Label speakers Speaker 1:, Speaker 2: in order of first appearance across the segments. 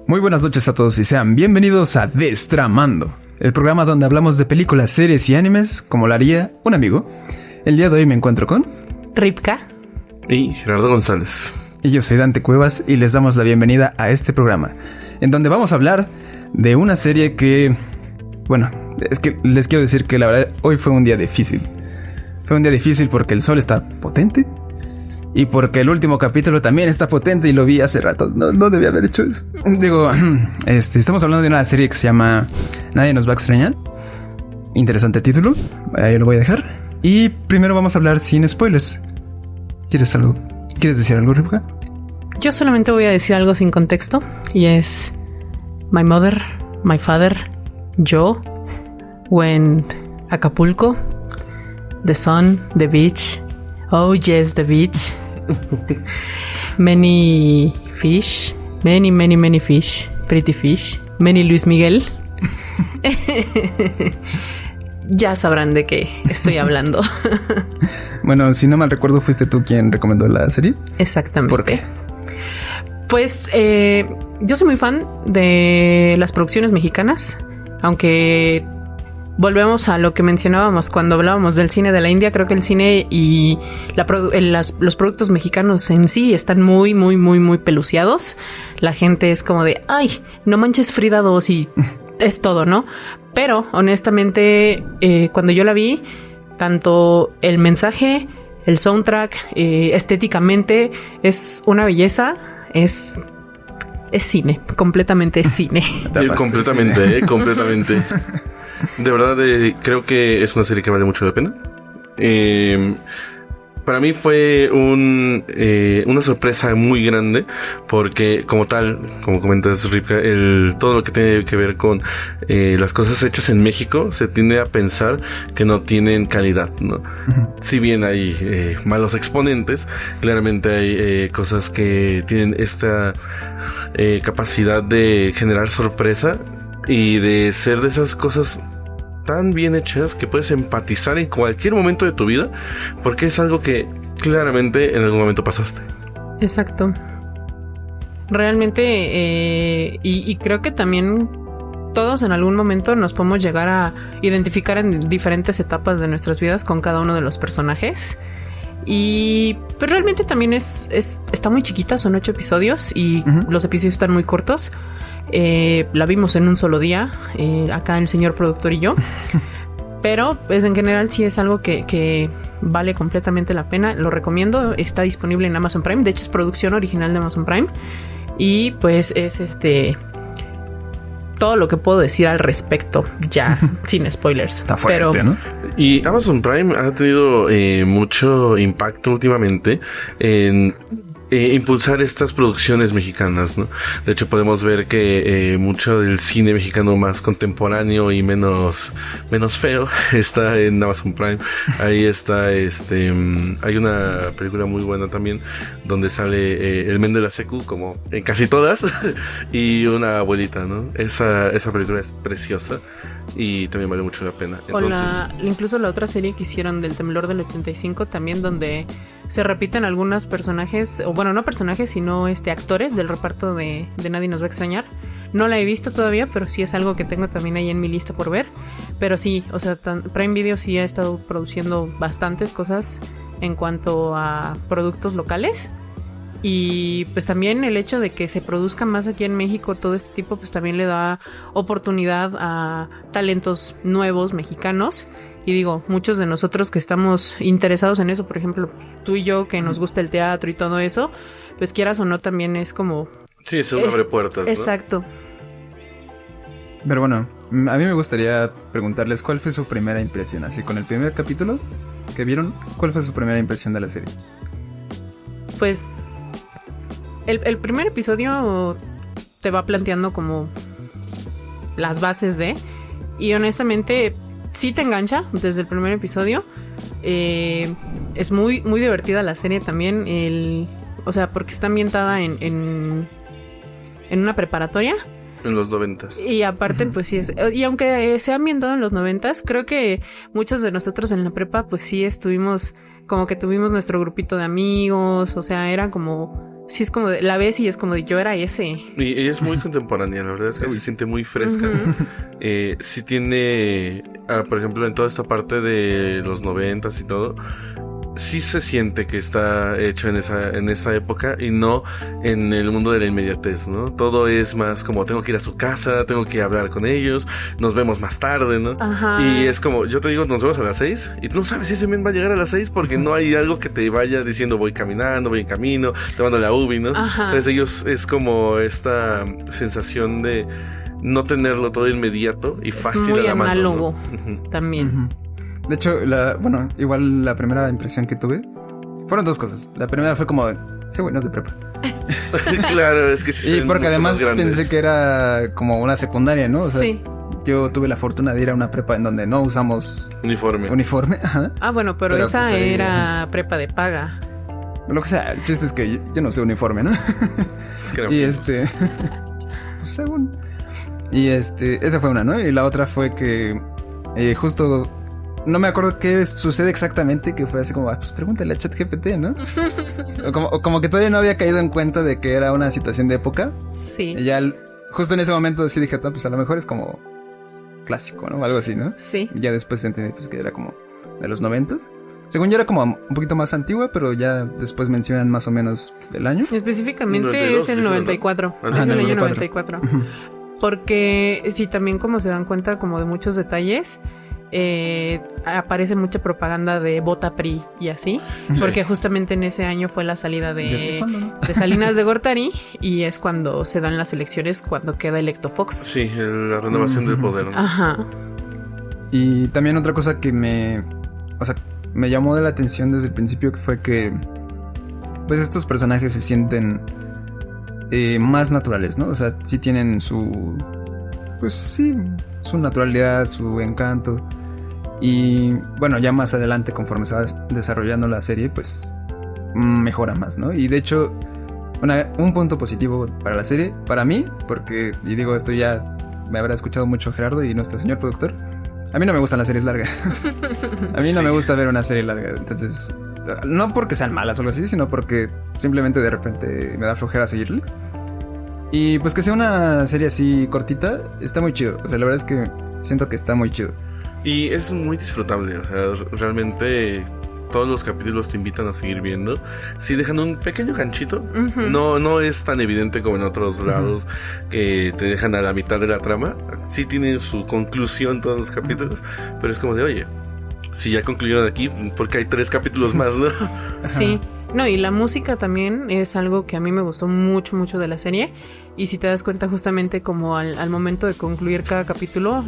Speaker 1: Muy buenas noches a todos y sean bienvenidos a Destramando, el programa donde hablamos de películas, series y animes como lo haría un amigo. El día de hoy me encuentro con
Speaker 2: Ripka
Speaker 3: y Gerardo González.
Speaker 1: Y yo soy Dante Cuevas y les damos la bienvenida a este programa, en donde vamos a hablar de una serie que... Bueno, es que les quiero decir que la verdad hoy fue un día difícil. Fue un día difícil porque el sol está potente y porque el último capítulo también está potente y lo vi hace rato. No debía haber hecho eso. Digo, estamos hablando de una serie que se llama Nadie nos va a extrañar. Interesante título, ahí lo voy a dejar. Y primero vamos a hablar sin spoilers. ¿Quieres decir algo, Ripka?
Speaker 2: Yo solamente voy a decir algo sin contexto y es my mother, my father, yo went Acapulco, the sun, the beach, oh yes, the beach, many fish, many fish, pretty fish, many Luis Miguel. Ya sabrán de qué estoy hablando.
Speaker 1: Bueno, si no mal recuerdo, fuiste tú quien recomendó la serie.
Speaker 2: Exactamente.
Speaker 1: ¿Por qué?
Speaker 2: Pues yo soy muy fan de las producciones mexicanas, aunque volvemos a lo que mencionábamos cuando hablábamos del cine de la India. Creo que el cine y los productos mexicanos en sí están muy peluciados. La gente es como de, ay, no manches Frida 2 y es todo, ¿no? Pero honestamente, cuando yo la vi, tanto el mensaje, el soundtrack, estéticamente es una belleza. Es cine, completamente es cine.
Speaker 3: Completamente. De verdad, creo que es una serie que vale mucho la pena. Para mí fue una sorpresa muy grande porque como tal, como comentas Ripka, todo lo que tiene que ver con las cosas hechas en México se tiende a pensar que no tienen calidad, ¿no? Uh-huh. Si bien hay malos exponentes, claramente hay cosas que tienen esta capacidad de generar sorpresa y de ser de esas cosas tan bien hechas que puedes empatizar en cualquier momento de tu vida porque es algo que claramente en algún momento pasaste.
Speaker 2: Exacto. Realmente y creo que también todos en algún momento nos podemos llegar a identificar en diferentes etapas de nuestras vidas con cada uno de los personajes. Y pues realmente también está muy chiquita, son 8 episodios y uh-huh. Los episodios están muy cortos. La vimos en un solo día, acá el señor productor y yo. Pero pues en general sí es algo que vale completamente la pena. Lo recomiendo, está disponible en Amazon Prime. De hecho es producción original de Amazon Prime. Y pues es todo lo que puedo decir al respecto, ya sin spoilers.
Speaker 1: Está fuerte, ¿no?
Speaker 3: Y Amazon Prime ha tenido mucho impacto últimamente en impulsar estas producciones mexicanas, ¿no? De hecho podemos ver que mucho del cine mexicano más contemporáneo y menos feo está en Amazon Prime. Ahí está hay una película muy buena también donde sale el men de la secu, como en casi todas, y una abuelita, ¿no? Esa película es preciosa y también vale mucho la pena. Entonces,
Speaker 2: incluso la otra serie que hicieron del temblor del 85 también, donde se repiten algunos personajes, o bueno, no personajes, sino actores del reparto de Nadie nos va a extrañar. No la he visto todavía, pero sí es algo que tengo también ahí en mi lista por ver. Pero sí, o sea, Prime Video sí ha estado produciendo bastantes cosas en cuanto a productos locales. Y pues también el hecho de que se produzca más aquí en México todo este tipo, pues también le da oportunidad a talentos nuevos mexicanos. Y digo, muchos de nosotros que estamos interesados en eso, por ejemplo, pues, tú y yo que nos gusta el teatro y todo eso, pues quieras o no también es como...
Speaker 3: Sí, eso abre puertas, ¿no?
Speaker 2: Exacto.
Speaker 1: Pero bueno, a mí me gustaría preguntarles cuál fue su primera impresión. Así, con el primer capítulo que vieron, ¿cuál fue su primera impresión de la serie?
Speaker 2: Pues... El primer episodio te va planteando como las bases de... Y honestamente sí te engancha desde el primer episodio. Es muy divertida la serie también. O sea, porque está ambientada en una preparatoria.
Speaker 3: En los 90s.
Speaker 2: Y aparte, pues sí es... Y aunque sea ambientado en los 90s, creo que muchos de nosotros en la prepa, pues sí estuvimos... Como que tuvimos nuestro grupito de amigos. O sea, era como... Sí, es como la ves y es como de yo era ese.
Speaker 3: Y ella es muy contemporánea, la verdad es que se siente muy fresca. Sí tiene, por ejemplo, en toda esta parte de los 90s y todo, sí se siente que está hecho en esa época y no en el mundo de la inmediatez, ¿no? Todo es más como tengo que ir a su casa, tengo que hablar con ellos, nos vemos más tarde, ¿no?
Speaker 2: Ajá.
Speaker 3: Y es como, yo te digo, nos vemos a las 6 y tú no sabes si ese men va a llegar a las 6 porque no hay algo que te vaya diciendo voy caminando, voy en camino, te mando la UBI, ¿no?
Speaker 2: Ajá.
Speaker 3: Entonces ellos es como esta sensación de no tenerlo todo inmediato y fácil
Speaker 2: muy
Speaker 3: a la mano,
Speaker 2: análogo,
Speaker 3: ¿no?
Speaker 2: también.
Speaker 1: De hecho, igual la primera impresión que tuve fueron dos cosas. La primera fue como, sí, güey, no es de prepa.
Speaker 3: Claro, es que sí.
Speaker 1: Y porque además pensé que era como una secundaria, ¿no? O sea,
Speaker 2: sí.
Speaker 1: Yo tuve la fortuna de ir a una prepa en donde no usamos uniforme. Ajá.
Speaker 2: Ah, bueno, pero esa
Speaker 1: pues,
Speaker 2: era prepa de paga.
Speaker 1: Lo que sea, el chiste es que yo no usé uniforme, ¿no?
Speaker 3: Creo
Speaker 1: y según. Y esa fue una, ¿no? Y la otra fue que justo no me acuerdo qué sucede exactamente, que fue así como, pues pregúntale a ChatGPT, ¿no? o como que todavía no había caído en cuenta de que era una situación de época.
Speaker 2: Sí.
Speaker 1: Y ya justo en ese momento sí dije, pues a lo mejor es como clásico, ¿no? Algo así, ¿no?
Speaker 2: Sí.
Speaker 1: Y ya después entendí pues, que era como de los 90s. Según yo era como un poquito más antigua, pero ya después mencionan más o menos del año.
Speaker 2: Específicamente
Speaker 3: 92,
Speaker 2: es el 94.
Speaker 3: ¿no?
Speaker 2: Es el año
Speaker 1: 94.
Speaker 2: 94. Porque sí, también como se dan cuenta como de muchos detalles, aparece mucha propaganda de Vota PRI y así.
Speaker 3: Sí.
Speaker 2: Porque justamente en ese año fue la salida
Speaker 1: ¿De cuándo, no?
Speaker 2: de Salinas de Gortari y es cuando se dan las elecciones, cuando queda electo Fox.
Speaker 3: Sí, la renovación del poder, ¿no?
Speaker 2: Ajá.
Speaker 1: Y también otra cosa que me llamó de la atención desde el principio, que fue que pues estos personajes se sienten más naturales, ¿no? O sea, sí tienen su naturalidad, su encanto. Y bueno, ya más adelante, conforme se va desarrollando la serie, pues mejora más, ¿no? Y de hecho, un punto positivo para la serie, para mí, porque, y digo, esto ya me habrá escuchado mucho Gerardo y nuestro señor productor, a mí no me gustan las series largas. A mí no me gusta ver una serie larga. Entonces, no porque sean malas o algo así, sino porque simplemente de repente me da flojera seguirle. Y pues que sea una serie así cortita, está muy chido. O sea, la verdad es que siento que está muy chido.
Speaker 3: Y es muy disfrutable, o sea, realmente todos los capítulos te invitan a seguir viendo. Sí dejan un pequeño ganchito.
Speaker 2: Uh-huh.
Speaker 3: No es tan evidente como en otros lados que te dejan a la mitad de la trama. Sí tienen su conclusión todos los capítulos, pero es como de, oye, si ya concluyeron aquí, porque hay 3 capítulos más, ¿no?
Speaker 2: Sí. No, y la música también es algo que a mí me gustó mucho, mucho de la serie. Y si te das cuenta, justamente como al momento de concluir cada capítulo,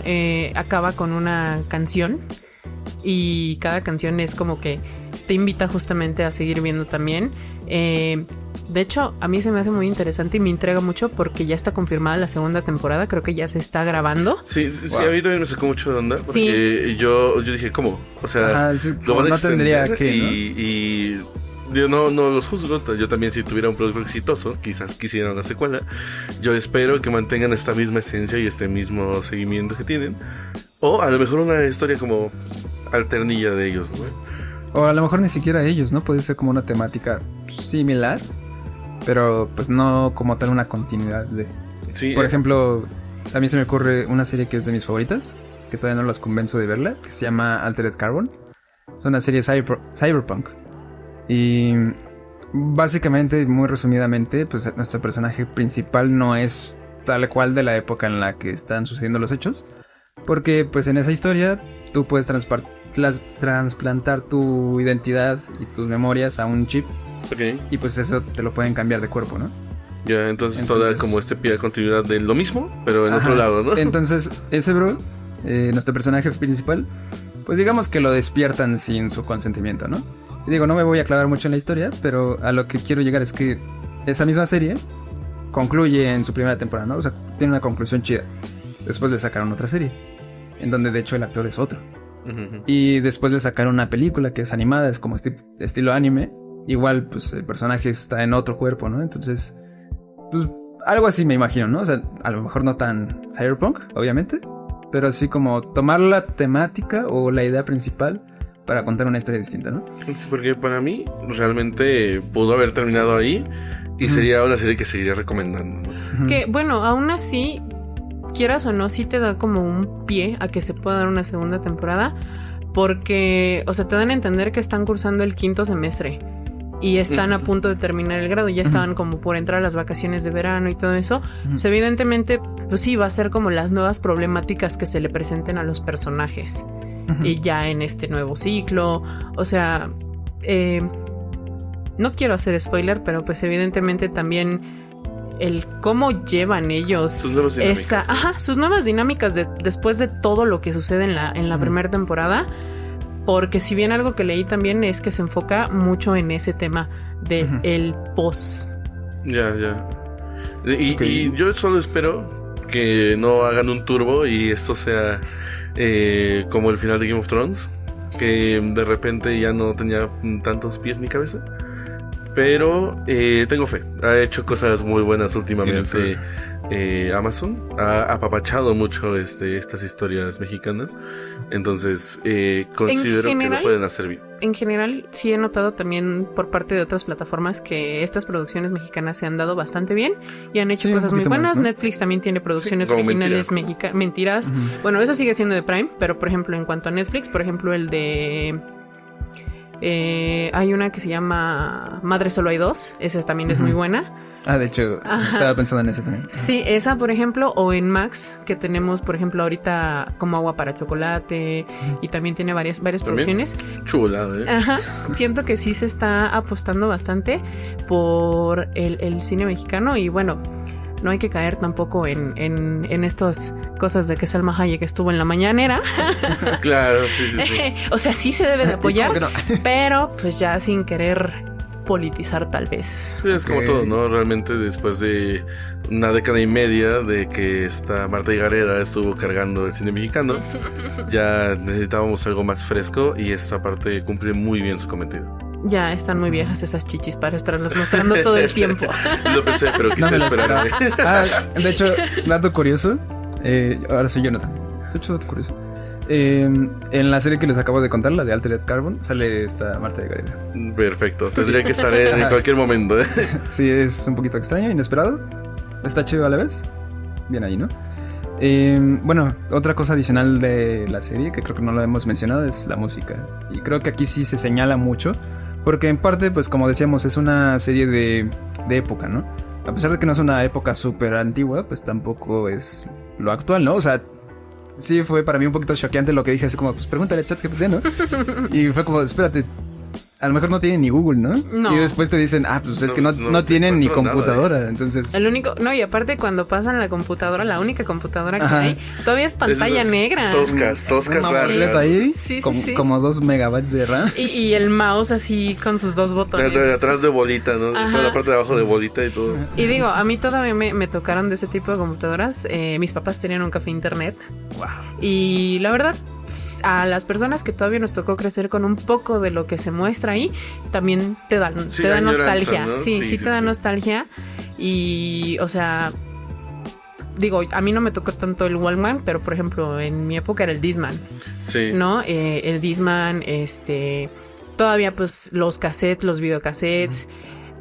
Speaker 2: acaba con una canción. Y cada canción es como que te invita justamente a seguir viendo también. De hecho, a mí se me hace muy interesante y me intriga mucho porque ya está confirmada la segunda temporada. Creo que ya se está grabando.
Speaker 3: Sí, wow. Sí, a mí también me sacó mucho de onda porque sí. yo dije, ¿cómo? O sea,
Speaker 1: sí,
Speaker 3: lo van a
Speaker 1: no tendría que, ¿no?
Speaker 3: Y yo no los juzgo. Yo también, si tuviera un producto exitoso, quizás quisiera una secuela. Yo espero que mantengan esta misma esencia y este mismo seguimiento que tienen. O a lo mejor una historia como alternilla de ellos, ¿no?
Speaker 1: O a lo mejor ni siquiera ellos, ¿no? Puede ser como una temática similar, pero pues no como tal una continuidad de...
Speaker 3: Sí,
Speaker 1: por ejemplo, a mí se me ocurre una serie que es de mis favoritas, que todavía no las convenzo de verla, que se llama Altered Carbon. Es una serie cyberpunk. Y básicamente, muy resumidamente, pues nuestro personaje principal no es tal cual de la época en la que están sucediendo los hechos, porque pues en esa historia tú puedes trasplantar tu identidad y tus memorias a un chip.
Speaker 3: Okay.
Speaker 1: Y pues eso te lo pueden cambiar de cuerpo, ¿no?
Speaker 3: Ya, entonces toda como pie de continuidad de lo mismo, pero en otro lado, ¿no?
Speaker 1: Entonces ese bro, nuestro personaje principal, pues digamos que lo despiertan sin su consentimiento, ¿no? Y digo, no me voy a clavar mucho en la historia, pero a lo que quiero llegar es que esa misma serie concluye en su primera temporada, ¿no? O sea, tiene una conclusión chida. Después le sacaron otra serie, en donde de hecho el actor es otro. Uh-huh. Y después le sacaron una película que es animada, es como estilo anime. Igual, pues el personaje está en otro cuerpo, ¿no? Entonces, pues algo así me imagino, ¿no? O sea, a lo mejor no tan cyberpunk, obviamente, pero así como tomar la temática o la idea principal para contar una historia distinta, ¿no?
Speaker 3: Porque para mí realmente pudo haber terminado ahí Y sería una serie que seguiría recomendando, ¿no?
Speaker 2: Que, bueno, aún así, quieras o no, sí te da como un pie a que se pueda dar una segunda temporada. Porque, o sea, te dan a entender que están cursando el 5º semestre. Y están a punto de terminar el grado. Ya estaban como por entrar a las vacaciones de verano y todo eso. Pues evidentemente, pues sí, va a ser como las nuevas problemáticas que se le presenten a los personajes. Y ya en este nuevo ciclo. O sea, no quiero hacer spoiler, pero pues evidentemente también el cómo llevan ellos
Speaker 3: sus nuevas dinámicas.
Speaker 2: Sus nuevas dinámicas después de todo lo que sucede en la primera temporada. Porque si bien algo que leí también es que se enfoca mucho en ese tema del post.
Speaker 3: Ya. Y yo solo espero que no hagan un turbo y esto sea como el final de Game of Thrones, que de repente ya no tenía tantos pies ni cabeza. Pero tengo fe. Ha hecho cosas muy buenas últimamente. Amazon ha apapachado mucho estas historias mexicanas. Entonces considero que lo pueden hacer bien.
Speaker 2: En general sí he notado también por parte de otras plataformas que estas producciones mexicanas se han dado bastante bien y han hecho cosas muy buenas, ¿no? Netflix también tiene producciones originales mentiras. Bueno, eso sigue siendo de Prime, pero por ejemplo en cuanto a Netflix, por ejemplo el de hay una que se llama Madre Solo Hay Dos. Esa también es muy buena.
Speaker 1: De hecho, estaba pensando en esa también.
Speaker 2: Sí, esa por ejemplo. O en Max, que tenemos por ejemplo ahorita Como Agua para Chocolate. Y también tiene varias producciones.
Speaker 3: Chula,
Speaker 2: Siento que sí se está apostando bastante por el cine mexicano. Y bueno, no hay que caer tampoco en estas cosas de que Salma Hayek estuvo en la mañanera.
Speaker 3: Claro, sí.
Speaker 2: O sea, sí se debe de apoyar, pero pues ya sin querer politizar tal vez.
Speaker 3: Sí, es como todo, ¿no? Realmente después de una década y media de que esta Marta Higareda estuvo cargando el cine mexicano, ya necesitábamos algo más fresco y esta parte cumple muy bien su cometido.
Speaker 2: Ya están muy viejas esas chichis para estarlas mostrando todo el tiempo.
Speaker 3: Lo pensé, pero quise esperar.
Speaker 1: De hecho, dato curioso. Ahora soy Jonathan. De hecho, dato curioso. En la serie que les acabo de contar, la de Altered Carbon, sale esta Marta Higareda.
Speaker 3: Perfecto, tendría que estar en cualquier momento.
Speaker 1: Sí, es un poquito extraño, inesperado. Está chido a la vez. Bien ahí, ¿no? Bueno, otra cosa adicional de la serie que creo que no lo hemos mencionado es la música. Y creo que aquí sí se señala mucho, porque en parte, pues como decíamos, es una serie de época, ¿no? A pesar de que no es una época súper antigua, pues tampoco es lo actual, ¿no? O sea, sí fue para mí un poquito choqueante lo que dije, así como, pues pregúntale a ChatGPT, ¿no? Y fue como, espérate, a lo mejor no tienen ni Google, ¿no?
Speaker 2: No.
Speaker 1: Y después te dicen, pues es que no tienen ni computadora,
Speaker 3: nada,
Speaker 1: entonces...
Speaker 2: El único... No, y aparte cuando pasan la computadora, la única computadora que hay, todavía es pantalla negra.
Speaker 3: Toscas
Speaker 1: raras. Ahí,
Speaker 2: sí.
Speaker 1: Como 2 megabytes de RAM.
Speaker 2: Y el mouse así con sus 2 botones.
Speaker 3: De atrás de bolita, ¿no? Con la parte de abajo de bolita y todo.
Speaker 2: Y digo, a mí todavía me tocaron de ese tipo de computadoras. Mis papás tenían un café internet.
Speaker 3: Wow.
Speaker 2: Y la verdad, a las personas que todavía nos tocó crecer con un poco de lo que se muestra ahí, también te da nostalgia, ¿no? Sí, te da nostalgia. Y, o sea, digo, a mí no me tocó tanto el Walkman, pero por ejemplo, en mi época era el Discman.
Speaker 3: Sí.
Speaker 2: ¿No? El Discman, todavía pues los cassettes, los videocassettes.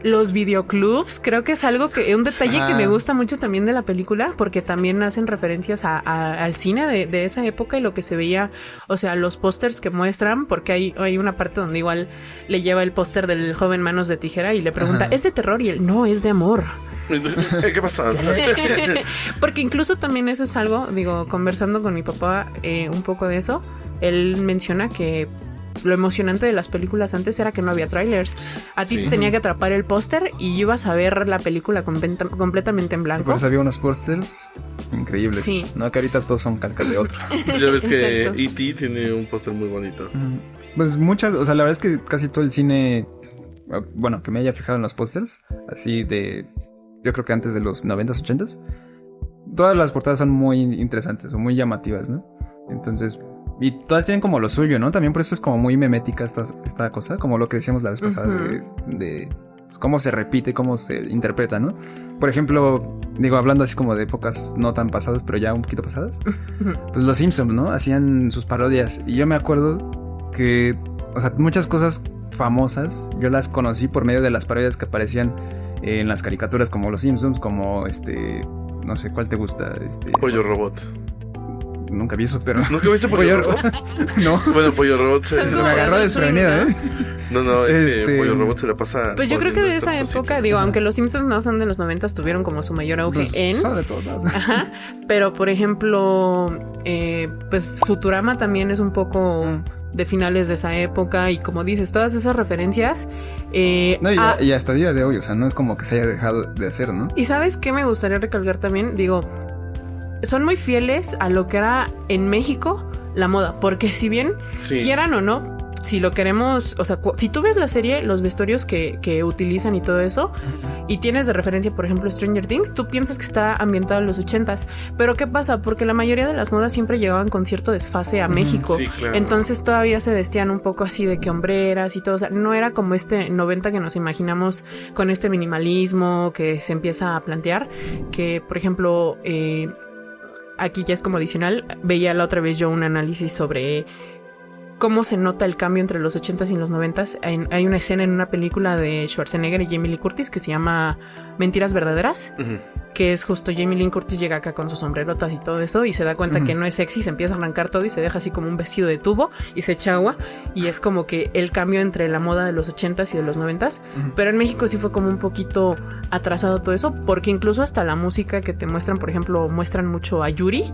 Speaker 2: Los videoclubs, creo que es un detalle que me gusta mucho también de la película, porque también hacen referencias al cine de esa época y lo que se veía, o sea, los pósters que muestran, porque hay una parte donde igual le lleva el póster del joven Manos de Tijera y le pregunta, ¿es de terror? Y él, no, es de amor.
Speaker 3: ¿Qué pasa?
Speaker 2: Porque incluso también eso es algo, digo, conversando con mi papá un poco de eso, él menciona que lo emocionante de las películas antes era que no había trailers. A ti te tenía que atrapar el póster y ibas a ver la película completamente en blanco.
Speaker 1: Por eso había unos pósters increíbles. Sí. No, que ahorita todos son calcas de otro.
Speaker 3: Ya ves que E.T. tiene un póster muy bonito.
Speaker 1: Pues muchas, o sea, la verdad es que casi todo el cine, bueno, que me haya fijado en los pósters, así de, yo creo que antes de los 90s, 80s, todas las portadas son muy interesantes o muy llamativas, ¿no? Entonces... Y todas tienen como lo suyo, ¿no? También por eso es como muy memética esta cosa, como lo que decíamos la vez pasada de cómo se repite, cómo se interpreta, ¿no? Por ejemplo, digo, hablando así como de épocas no tan pasadas, pero ya un poquito pasadas, pues los Simpsons, ¿no? Hacían sus parodias y yo me acuerdo que, o sea, muchas cosas famosas yo las conocí por medio de las parodias que aparecían en las caricaturas como Los Simpsons, como no sé, ¿cuál te gusta?
Speaker 3: Pollo Robot.
Speaker 1: Nunca vi eso, pero...
Speaker 3: ¿Nunca viste Pollo Robot?
Speaker 1: No.
Speaker 3: Bueno, Pollo Robot
Speaker 2: me
Speaker 1: agarró desprevenido, ¿eh?
Speaker 3: No, Pollo Robot se la pasa...
Speaker 2: Pues yo creo que de esa época, digo, aunque los Simpsons no son de los 90, tuvieron como su mayor auge
Speaker 1: Son de todos lados.
Speaker 2: Ajá, pero por ejemplo, pues Futurama también es un poco de finales de esa época y como dices, todas esas referencias...
Speaker 1: No, y hasta el día de hoy, o sea, no es como que se haya dejado de hacer, ¿no?
Speaker 2: Y ¿sabes qué me gustaría recalcar también? Digo, son muy fieles a lo que era en México la moda, porque si bien quieran o no, si lo queremos, o sea, si tú ves la serie, los vestuarios que utilizan y todo eso, y tienes de referencia, por ejemplo, Stranger Things, tú piensas que está ambientado en los 80s. Pero ¿qué pasa? Porque la mayoría de las modas siempre llegaban con cierto desfase a México.
Speaker 3: Sí, claro.
Speaker 2: Entonces todavía se vestían un poco así de que hombreras y todo. O sea, no era como 90 que nos imaginamos con este minimalismo que se empieza a plantear. Que, por ejemplo, aquí ya es como adicional. Veía la otra vez yo un análisis sobre cómo se nota el cambio entre los 80s y los 90s. Hay una escena en una película de Schwarzenegger y Jamie Lee Curtis que se llama Mentiras Verdaderas, que es justo Jamie Lee Curtis llega acá con sus sombrerotas y todo eso y se da cuenta que no es sexy, se empieza a arrancar todo y se deja así como un vestido de tubo y se echa agua y es como que el cambio entre la moda de los 80s y de los 90s. Pero en México sí fue como un poquito atrasado todo eso, porque incluso hasta la música que te muestran, por ejemplo, muestran mucho a Yuri.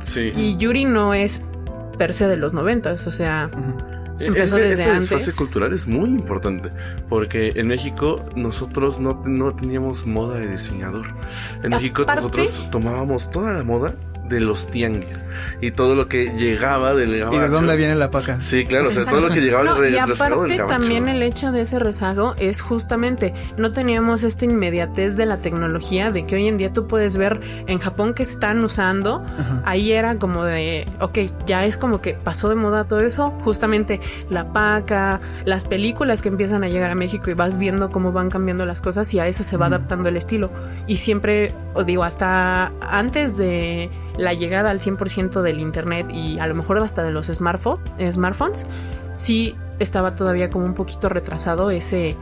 Speaker 3: Sí.
Speaker 2: Y Yuri no es per se de los 90s, o sea, empezó desde
Speaker 3: esa
Speaker 2: antes.
Speaker 3: desfase cultural es muy importante, porque en México nosotros no teníamos moda de diseñador. En México nosotros tomábamos toda la moda de los tianguis y todo lo que llegaba del gabacho.
Speaker 1: ¿Y de dónde viene la paca?
Speaker 3: Sí, claro, o sea, todo lo que llegaba del
Speaker 2: y
Speaker 3: rezago del
Speaker 2: aparte
Speaker 3: gabacho.
Speaker 2: también el hecho de ese rezago es justamente, no teníamos esta inmediatez de la tecnología de que hoy en día tú puedes ver en Japón que están usando. Ahí era como de, ok, ya es como que pasó de moda todo eso, justamente la paca, las películas que empiezan a llegar a México y vas viendo cómo van cambiando las cosas y a eso se va adaptando el estilo. Y siempre, os digo, hasta antes de la llegada al 100% del internet y a lo mejor hasta de los smartphones, sí estaba todavía como un poquito retrasado ese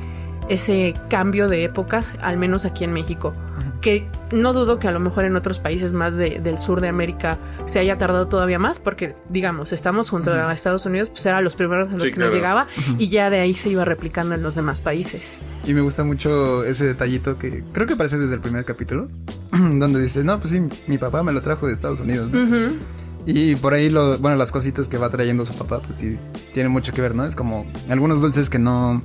Speaker 2: cambio de épocas, al menos aquí en México. Que no dudo que a lo mejor en otros países más del sur de América se haya tardado todavía más, porque digamos, estamos junto a Estados Unidos, pues eran los primeros a los que nos llegaba y ya de ahí se iba replicando en los demás países.
Speaker 1: Y me gusta mucho ese detallito que creo que aparece desde el primer capítulo, donde dice, no, pues sí, mi papá me lo trajo de Estados Unidos, ¿no? Y por ahí, las cositas que va trayendo su papá, pues sí, tiene mucho que ver, ¿no? Es como algunos dulces que no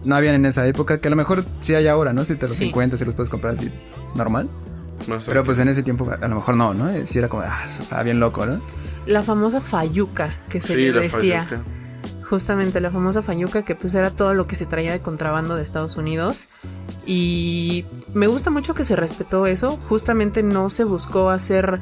Speaker 1: habían en esa época, que a lo mejor sí hay ahora, ¿no? Si te los encuentras y los puedes comprar así normal. Pero pues en ese tiempo a lo mejor no, ¿no? Sí era como, eso estaba bien loco, ¿no?
Speaker 2: La famosa fayuca que se le decía.
Speaker 3: Fayuca.
Speaker 2: Justamente la famosa fayuca, que pues era todo lo que se traía de contrabando de Estados Unidos. Y me gusta mucho que se respetó eso. Justamente no se buscó hacer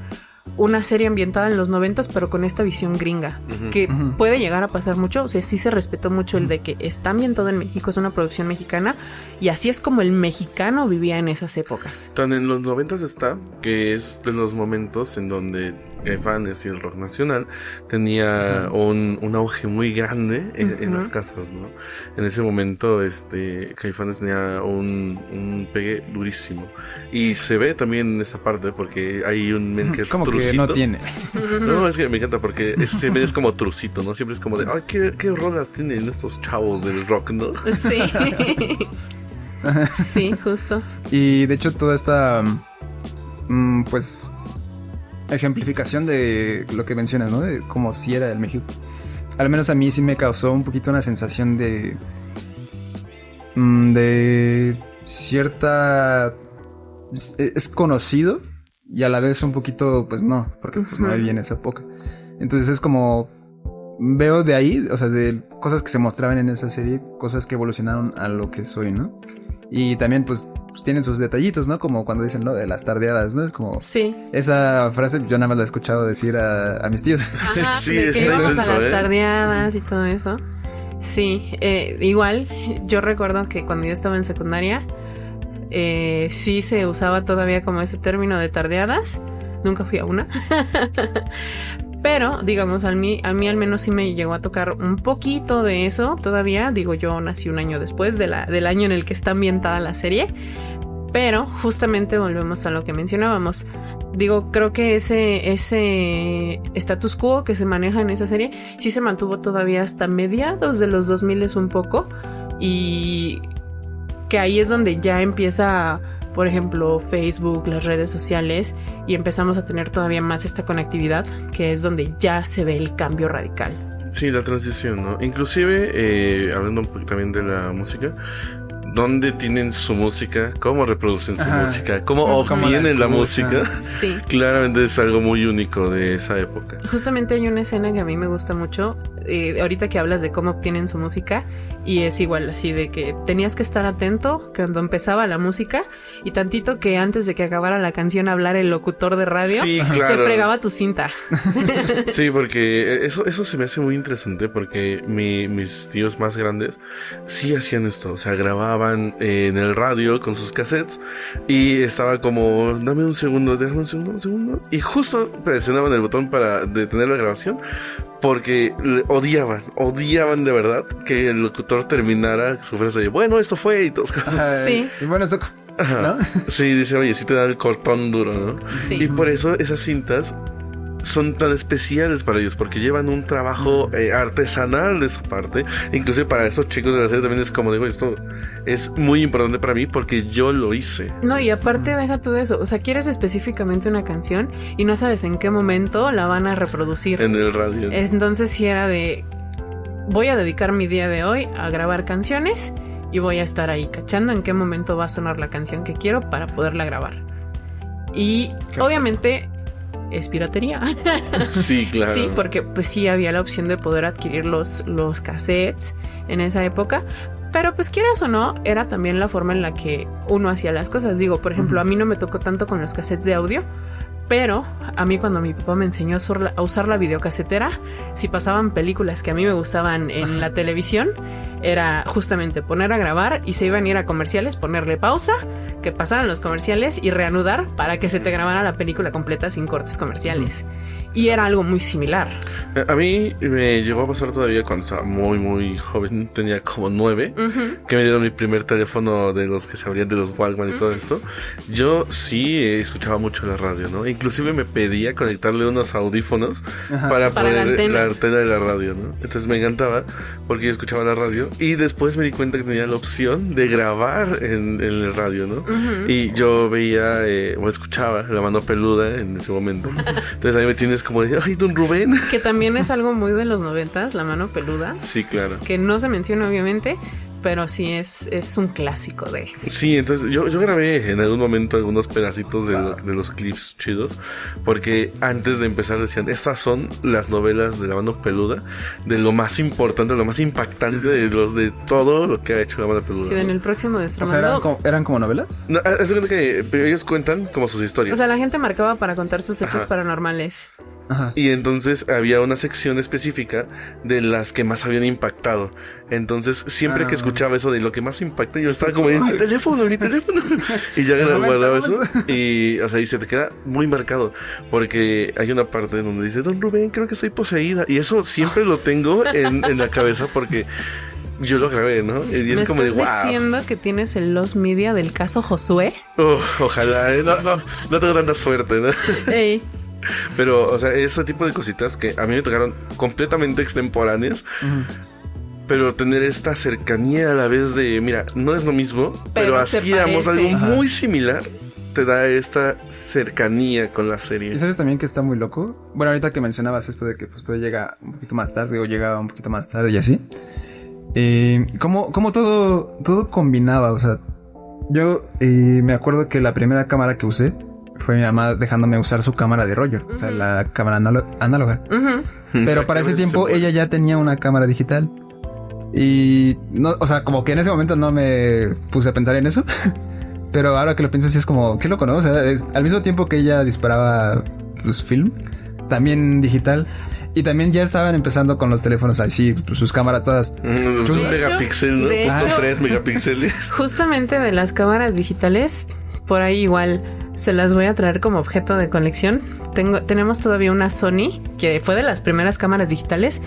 Speaker 2: una serie ambientada en los 90s, pero con esta visión gringa, que puede llegar a pasar mucho. O sea, sí se respetó mucho el de que está ambientado en México, es una producción mexicana, y así es como el mexicano vivía en esas épocas.
Speaker 3: Tan en los 90s está, que es de los momentos en donde Caifanes y el rock nacional tenía un auge muy grande en las casas, ¿no? En ese momento Caifanes tenía un pegue durísimo, y se ve también en esa parte porque hay un men que es
Speaker 1: como
Speaker 3: trucito.
Speaker 1: que no tiene.
Speaker 3: No, es que me encanta porque men es como trucito, ¿no? Siempre es como de, ay, qué rolas tienen estos chavos del rock, ¿no?
Speaker 2: Sí. Sí, justo.
Speaker 1: Y de hecho toda esta pues ejemplificación de lo que mencionas, ¿no? De cómo sí era el México. Al menos a mí sí me causó un poquito una sensación de cierta... Es conocido y a la vez un poquito, pues no, porque pues no viví en esa época. Entonces es como... Veo de ahí, o sea, de cosas que se mostraban en esa serie, cosas que evolucionaron a lo que soy, ¿no? Y también, pues tienen sus detallitos, ¿no? Como cuando dicen lo de las tardeadas, ¿no? Es como...
Speaker 2: Sí.
Speaker 1: Esa frase yo nada más la he escuchado decir a mis tíos.
Speaker 2: Ajá,
Speaker 3: sí,
Speaker 2: de que íbamos
Speaker 3: intenso,
Speaker 2: a las tardeadas y todo eso. Sí, igual, yo recuerdo que cuando yo estaba en secundaria, sí se usaba todavía como ese término de tardeadas. Nunca fui a una. Pero, digamos, a mí al menos sí me llegó a tocar un poquito de eso todavía. Digo, yo nací un año después del año en el que está ambientada la serie. Pero justamente volvemos a lo que mencionábamos. Digo, creo que ese status quo que se maneja en esa serie sí se mantuvo todavía hasta mediados de los 2000 un poco. Y que ahí es donde ya empieza, por ejemplo, Facebook, las redes sociales, y empezamos a tener todavía más esta conectividad, que es donde ya se ve el cambio radical.
Speaker 3: Sí, la transición, ¿no? Inclusive, hablando un poco también de la música, ¿dónde tienen su música? ¿Cómo reproducen su música? ¿Cómo obtienen la música?
Speaker 2: Sí.
Speaker 3: Claramente es algo muy único de esa época.
Speaker 2: Justamente hay una escena que a mí me gusta mucho, ahorita que hablas de cómo obtienen su música, y es igual así de que tenías que estar atento cuando empezaba la música y tantito que antes de que acabara la canción hablara el locutor de radio,
Speaker 3: sí, claro,
Speaker 2: se fregaba tu cinta.
Speaker 3: Sí, porque eso se me hace muy interesante porque mis tíos más grandes sí hacían esto, o sea, grababan en el radio con sus cassettes y estaba como, dame un segundo, déjame un segundo, y justo presionaban el botón para detener la grabación porque odiaban de verdad que el locutor terminara su frase de, bueno, esto fue y todos.
Speaker 2: Sí.
Speaker 1: Y bueno, esto, ¿no?
Speaker 3: Sí, dice, oye, sí te da el cortón duro, ¿no?
Speaker 2: Sí.
Speaker 3: Y por eso esas cintas son tan especiales para ellos, porque llevan un trabajo artesanal de su parte. Inclusive para esos chicos de la serie también es como digo, esto es muy importante para mí porque yo lo hice.
Speaker 2: No, y aparte deja tú de eso, o sea, quieres específicamente una canción y no sabes en qué momento la van a reproducir
Speaker 3: en el radio.
Speaker 2: Entonces sí era de, voy a dedicar mi día de hoy a grabar canciones y voy a estar ahí cachando en qué momento va a sonar la canción que quiero para poderla grabar. Y obviamente es piratería.
Speaker 3: Sí, claro.
Speaker 2: Sí, porque pues sí había la opción de poder adquirir los cassettes en esa época. Pero pues quieras o no, era también la forma en la que uno hacía las cosas. Digo, por ejemplo, a mí no me tocó tanto con los cassettes de audio, pero a mí cuando mi papá me enseñó a usar la videocasetera, si pasaban películas que a mí me gustaban en la televisión, era justamente poner a grabar y se iban a ir a comerciales, ponerle pausa, que pasaran los comerciales y reanudar para que se te grabara la película completa sin cortes comerciales. Y era algo muy similar.
Speaker 3: A mí me llegó a pasar todavía cuando estaba muy, muy joven, tenía como 9, que me dieron mi primer teléfono de los que se abrían de los Walkman y todo esto. Yo sí escuchaba mucho la radio, ¿no? Inclusive me pedía conectarle unos audífonos para poner la antena de la radio, ¿no? Entonces me encantaba porque yo escuchaba la radio y después me di cuenta que tenía la opción de grabar en el radio, ¿no? Y yo veía o escuchaba La Mano Peluda en ese momento. Entonces ahí me tienes como de, ay, Don Rubén.
Speaker 2: Que también es algo muy de los 90s, La Mano Peluda.
Speaker 3: Sí, claro.
Speaker 2: Que no se menciona obviamente, pero sí es un clásico de...
Speaker 3: Sí, entonces yo grabé en algún momento algunos pedacitos de los clips chidos, porque antes de empezar decían, estas son las novelas de La Mano Peluda, de lo más importante, lo más impactante de todo lo que ha hecho La Mano Peluda.
Speaker 2: Sí, en el próximo Destramando...
Speaker 1: O sea, ¿eran como novelas?
Speaker 3: No, es que ellos cuentan como sus historias.
Speaker 2: O sea, la gente marcaba para contar sus hechos paranormales.
Speaker 1: Ajá.
Speaker 3: Y entonces había una sección específica de las que más habían impactado. Entonces siempre que escuchaba eso de lo que más impacta, yo estaba como en mi teléfono. Y ya guardaba eso. Y, o sea, y se te queda muy marcado. Porque hay una parte donde dice, Don Rubén, creo que estoy poseída. Y eso siempre lo tengo en la cabeza porque yo lo grabé, ¿no? Y es como de wow.
Speaker 2: ¿Estás diciendo que tienes el Lost Media del caso Josué?
Speaker 3: Ojalá, no tengo tanta suerte, ¿no?
Speaker 2: Ey.
Speaker 3: Pero, o sea, ese tipo de cositas que a mí me tocaron completamente extemporáneas. Pero tener esta cercanía a la vez de, mira, no es lo mismo, pero hacíamos algo muy similar. Te da esta cercanía con la serie.
Speaker 1: ¿Y sabes también que está muy loco? Bueno, ahorita que mencionabas esto de que pues todo llega un poquito más tarde o llegaba un poquito más tarde y así. Como todo combinaba, o sea, yo me acuerdo que la primera cámara que usé fue mi mamá dejándome usar su cámara de rollo, o sea, la cámara análoga. Pero para ese tiempo ella ya tenía una cámara digital. Y no, o sea, como que en ese momento no me puse a pensar en eso. Pero ahora que lo pienso sí es como, qué loco, ¿no? O sea, al mismo tiempo que ella disparaba pues film, también digital. Y también ya estaban empezando con los teléfonos así, pues, sus cámaras todas.
Speaker 3: Un megapíxel, ¿no?
Speaker 2: De hecho,
Speaker 3: 3 megapíxeles.
Speaker 2: Justamente de las cámaras digitales, por ahí igual se las voy a traer como objeto de colección. Tenemos todavía una Sony, que fue de las primeras cámaras digitales,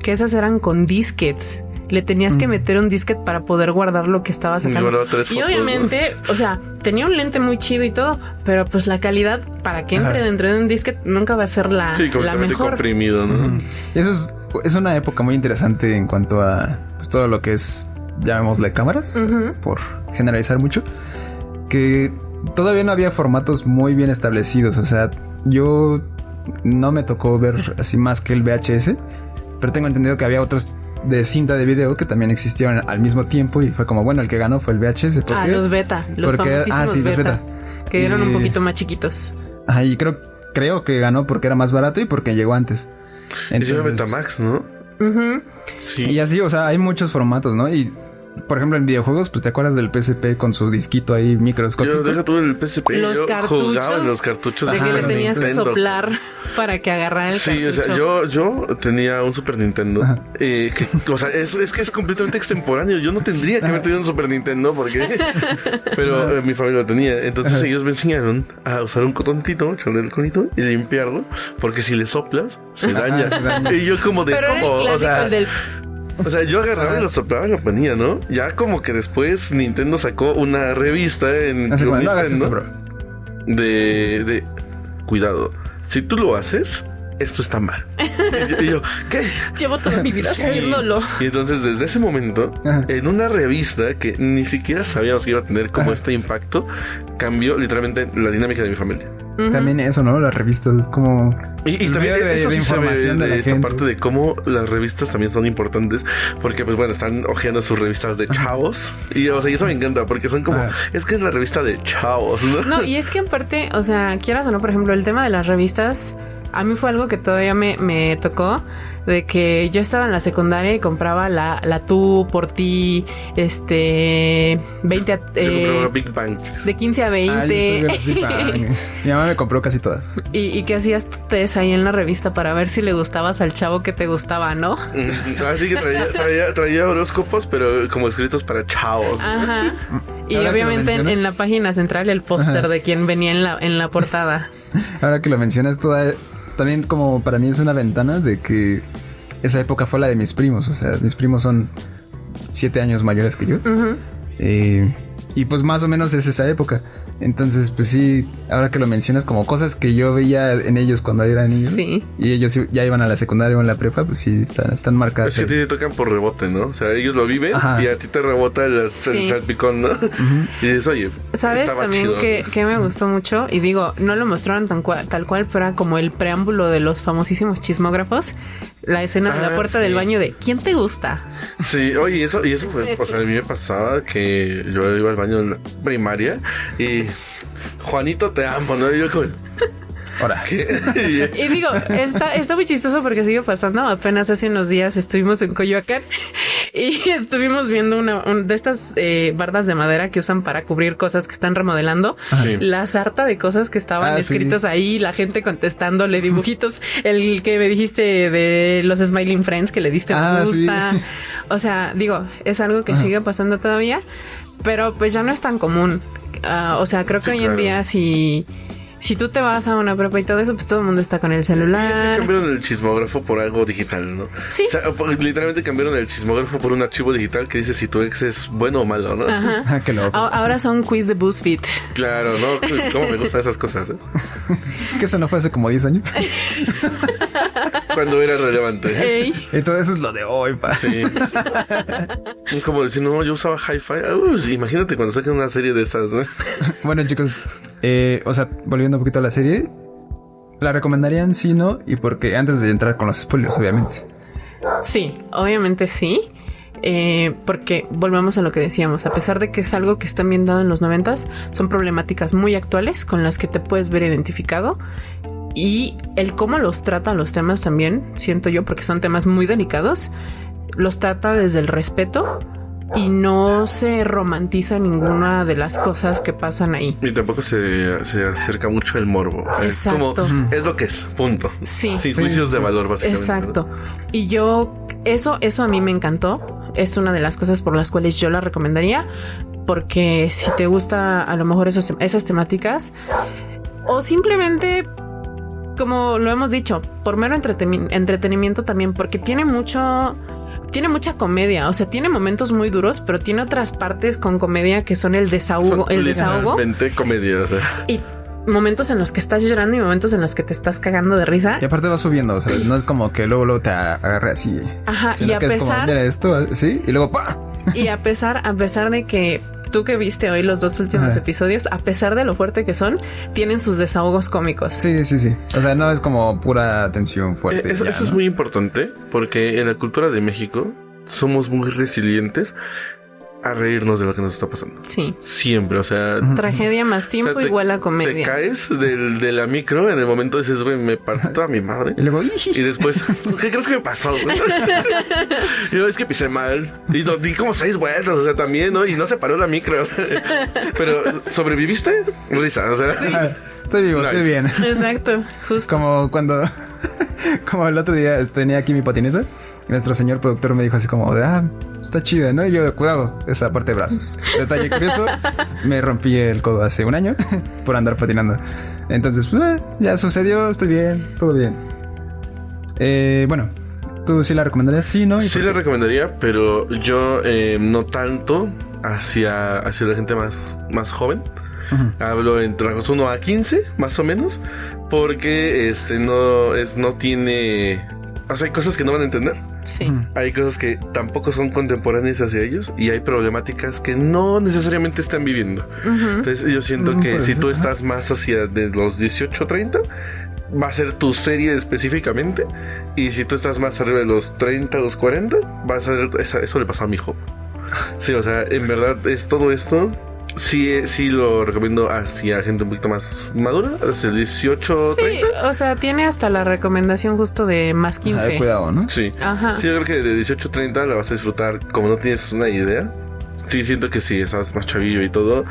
Speaker 2: que esas eran con disquetes. Le tenías que meter un disquete para poder guardar lo que estaba sacando. Y obviamente, o sea, tenía un lente muy chido y todo, pero pues la calidad para que entre dentro de un disquete nunca va a ser la mejor.
Speaker 3: Comprimido, ¿no?
Speaker 1: Eso es una época muy interesante en cuanto a pues, todo lo que es, llamémosle cámaras, por generalizar mucho, que todavía no había formatos muy bien establecidos. O sea, yo no me tocó ver así más que el VHS, pero tengo entendido que había otros de cinta de video que también existieron al mismo tiempo y fue como, bueno, el que ganó fue el VHS. ¿Por qué?
Speaker 2: Los beta, los famosísimos
Speaker 1: los beta,
Speaker 2: que eran un poquito más chiquitos.
Speaker 1: Ajá, y creo que ganó porque era más barato y porque llegó antes.
Speaker 3: Entonces, es Betamax, ¿no?
Speaker 1: Sí. Y así, o sea, hay muchos formatos, ¿no? Y por ejemplo, en videojuegos, pues te acuerdas del PSP con su disquito ahí microscópico.
Speaker 3: Yo deja todo el PSP.
Speaker 2: Los cartuchos.
Speaker 3: Jugaba en los cartuchos.
Speaker 2: De que le tenías que soplar para que agarrara el cartucho.
Speaker 3: Sí, o sea, yo tenía un Super Nintendo. O sea, es que es completamente extemporáneo. Yo no tendría que haber tenido un Super Nintendo porque... Pero mi familia lo tenía. Entonces ellos me enseñaron a usar un cotoncito, echarle el conito y limpiarlo. Porque si le soplas, se daña. Y yo como de...
Speaker 2: Pero era el clásico, el del...
Speaker 3: O sea, yo agarraba y lo soplaba y lo ponía, ¿no? Ya como que después Nintendo sacó una revista en Club Nintendo de cuidado, si tú lo haces, esto está mal. Y yo, ¿qué?
Speaker 2: Llevo toda mi vida sabiéndolo.
Speaker 3: Y entonces desde ese momento, en una revista que ni siquiera sabíamos que iba a tener como este impacto, cambió literalmente la dinámica de mi familia.
Speaker 1: También eso, ¿no? Las revistas es como...
Speaker 3: Y también eso sí información de esta parte de cómo las revistas también son importantes, porque pues bueno, están hojeando sus revistas de chavos y o sea, y eso me encanta porque son como, es que es la revista de chavos, ¿no?
Speaker 2: No, y es que aparte, o sea, quieras o no, por ejemplo, el tema de las revistas, a mí fue algo que todavía me tocó, de que yo estaba en la secundaria y compraba la Tú por Ti, 20
Speaker 3: Big Bang.
Speaker 2: De 15 a 20.
Speaker 1: Mi mamá me compró casi todas.
Speaker 2: ¿Y qué hacías tú ahí en la revista para ver si le gustabas al chavo que te gustaba, no?
Speaker 3: Así que traía horóscopos, pero como escritos para chavos.
Speaker 2: Ajá. Y obviamente en la página central el póster de quien venía en la portada.
Speaker 1: Ahora que lo mencionas, también como para mí es una ventana de que esa época fue la de mis primos. O sea, mis primos son 7 años mayores que yo. Y pues más o menos es esa época. Entonces, pues sí, ahora que lo mencionas, como cosas que yo veía en ellos cuando era niño. Sí. Y ellos ya iban a la secundaria o en la prepa, pues sí, están marcadas.
Speaker 3: Pues sí, te tocan por rebote, ¿no? O sea, ellos lo viven y a ti te rebota el salpicón, ¿no? Y dices, oye,
Speaker 2: ¿sabes también que me gustó mucho? Y digo, no lo mostraron tal cual, pero era como el preámbulo de los famosísimos chismógrafos. La escena de la puerta del baño de ¿quién te gusta?
Speaker 3: Sí, oye, eso pues, o sea, a mí me pasaba que yo iba al baño en la primaria y Juanito te amo, ¿no? Y yo como...
Speaker 1: Ahora.
Speaker 2: Y digo, está muy chistoso porque sigue pasando. Apenas hace unos días estuvimos en Coyoacán y estuvimos viendo una de estas bardas de madera que usan para cubrir cosas que están remodelando. Sí. La sarta de cosas que estaban escritas ahí, la gente contestándole dibujitos. El que me dijiste de los Smiling Friends que le diste me gusta. Sí. O sea, digo, es algo que sigue pasando todavía, pero pues ya no es tan común. O sea, creo que hoy en día si tú te vas a una prepa y todo eso, pues todo el mundo está con el celular.
Speaker 3: Sí, cambiaron el chismógrafo por algo digital, ¿no? Sí. O sea, literalmente cambiaron el chismógrafo por un archivo digital que dice si tu ex es bueno o malo, ¿no?
Speaker 2: Ajá.
Speaker 1: Qué loco.
Speaker 2: Ahora son quiz de BuzzFeed.
Speaker 3: Claro, ¿no? ¿Cómo me gustan esas cosas?
Speaker 1: Que eso no fue hace como 10 años.
Speaker 3: Cuando era relevante.
Speaker 1: Y todo eso es lo de hoy, pa. Sí.
Speaker 3: Es como decir, no, yo usaba Hi-Fi. Imagínate cuando saquen una serie de esas, ¿no?
Speaker 1: Bueno, chicos, o sea, volviendo un poquito a la serie, ¿la recomendarían sí, no? Y porque antes de entrar con los spoilers, obviamente.
Speaker 2: Sí, obviamente sí. Porque volvemos a lo que decíamos, a pesar de que es algo que está ambientado en los 90s, son problemáticas muy actuales con las que te puedes ver identificado. Y el cómo los tratan los temas también, siento yo, porque son temas muy delicados, los trata desde el respeto y no se romantiza ninguna de las cosas que pasan ahí.
Speaker 3: Y tampoco se acerca mucho el morbo.
Speaker 2: Exacto.
Speaker 3: Es como, es lo que es, punto.
Speaker 2: Sí.
Speaker 3: Sin juicios de valor, básicamente.
Speaker 2: Exacto. ¿No? Y yo, eso a mí me encantó. Es una de las cosas por las cuales yo la recomendaría. porque si te gusta a lo mejor esas temáticas, o simplemente, como lo hemos dicho, por mero entretenimiento también, porque tiene mucha comedia, o sea, tiene momentos muy duros, pero tiene otras partes con comedia que son el desahogo.
Speaker 3: Literalmente comedia, o sea.
Speaker 2: Y momentos en los que estás llorando y momentos en los que te estás cagando de risa.
Speaker 1: Y aparte va subiendo, o sea, no es como que luego te agarre así.
Speaker 2: Ajá,
Speaker 1: sino
Speaker 2: y a
Speaker 1: que es como,
Speaker 2: pesar...
Speaker 1: mira esto, ¿sí? Y luego ¡pa!
Speaker 2: Y a pesar de que tú que viste hoy los 2 últimos episodios, a pesar de lo fuerte que son, tienen sus desahogos cómicos.
Speaker 1: Sí. O sea, no es como pura tensión fuerte.
Speaker 3: Eso es muy importante, porque en la cultura de México somos muy resilientes a reírnos de lo que nos está pasando.
Speaker 2: Sí.
Speaker 3: Siempre, o sea...
Speaker 2: Tragedia más tiempo igual a comedia.
Speaker 3: Te caes de la micro, en el momento dices, güey, me partí toda mi madre.
Speaker 1: Y luego...
Speaker 3: Y después, ¿qué crees que me pasó? Y yo, es que pisé mal. Y di como 6 vueltas, o sea, también, ¿no? Y no se paró la micro. Pero, ¿sobreviviste? Risa, o sea... Sí.
Speaker 1: Estoy vivo, estoy bien.
Speaker 2: Exacto, justo.
Speaker 1: Como cuando... como el otro día tenía aquí mi patineta. Y nuestro señor productor me dijo así como de... está chida, ¿no? Y yo, cuidado, esa parte de brazos. Detalle curioso, me rompí el codo hace 1 año por andar patinando. Entonces, pues, ya sucedió, estoy bien, todo bien. Bueno, ¿tú sí la recomendarías? Sí, ¿no?
Speaker 3: Sí la recomendaría, pero yo no tanto hacia la gente más joven. Uh-huh. Hablo entre rangos 1 a 15, más o menos, porque no tiene... O sea, hay cosas que no van a entender.
Speaker 2: Sí.
Speaker 3: Hay cosas que tampoco son contemporáneas hacia ellos y hay problemáticas que no necesariamente están viviendo. Uh-huh. Entonces yo siento que si tú estás más hacia de los 18 30, va a ser tu serie específicamente. Y si tú estás más arriba de los 30, los 40, va a ser... Eso le pasó a mi hijo. Sí, o sea, en verdad es todo esto... Sí lo recomiendo hacia gente un poquito más madura, hacia 18,
Speaker 2: sí,
Speaker 3: 30.
Speaker 2: O sea, tiene hasta la recomendación justo de más 15.
Speaker 1: Cuidado, ¿no?
Speaker 3: Sí.
Speaker 2: Ajá.
Speaker 3: Sí, yo creo que de 18 a 30 la vas a disfrutar como no tienes una idea. Sí, siento que si estás más chavillo y todo,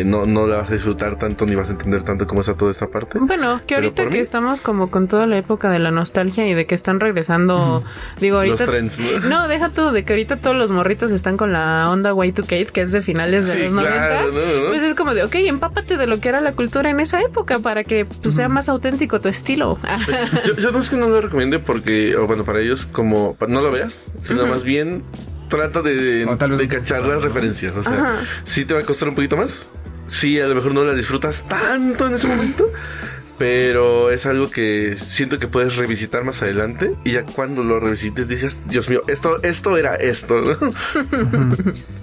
Speaker 3: no la vas a disfrutar tanto ni vas a entender tanto cómo está toda esta parte.
Speaker 2: Bueno, que ahorita que estamos como con toda la época de la nostalgia y de que están regresando, digo, ahorita...
Speaker 3: Los trends, ¿no?
Speaker 2: No, deja tú, de que ahorita todos los morritos están con la onda Y2K, que es de finales de los 90. ¿no? Pues es como de, ok, empápate de lo que era la cultura en esa época para que pues, sea más auténtico tu estilo.
Speaker 3: yo no es que no lo recomiende porque, o bueno, para ellos, como no lo veas, sino más bien... Trata de cachar las referencias. O sea, sí te va a costar un poquito más. Sí, a lo mejor no la disfrutas tanto en ese momento. Pero es algo que siento que puedes revisitar más adelante. Y ya cuando lo revisites dices, Dios mío, esto era esto, ¿no?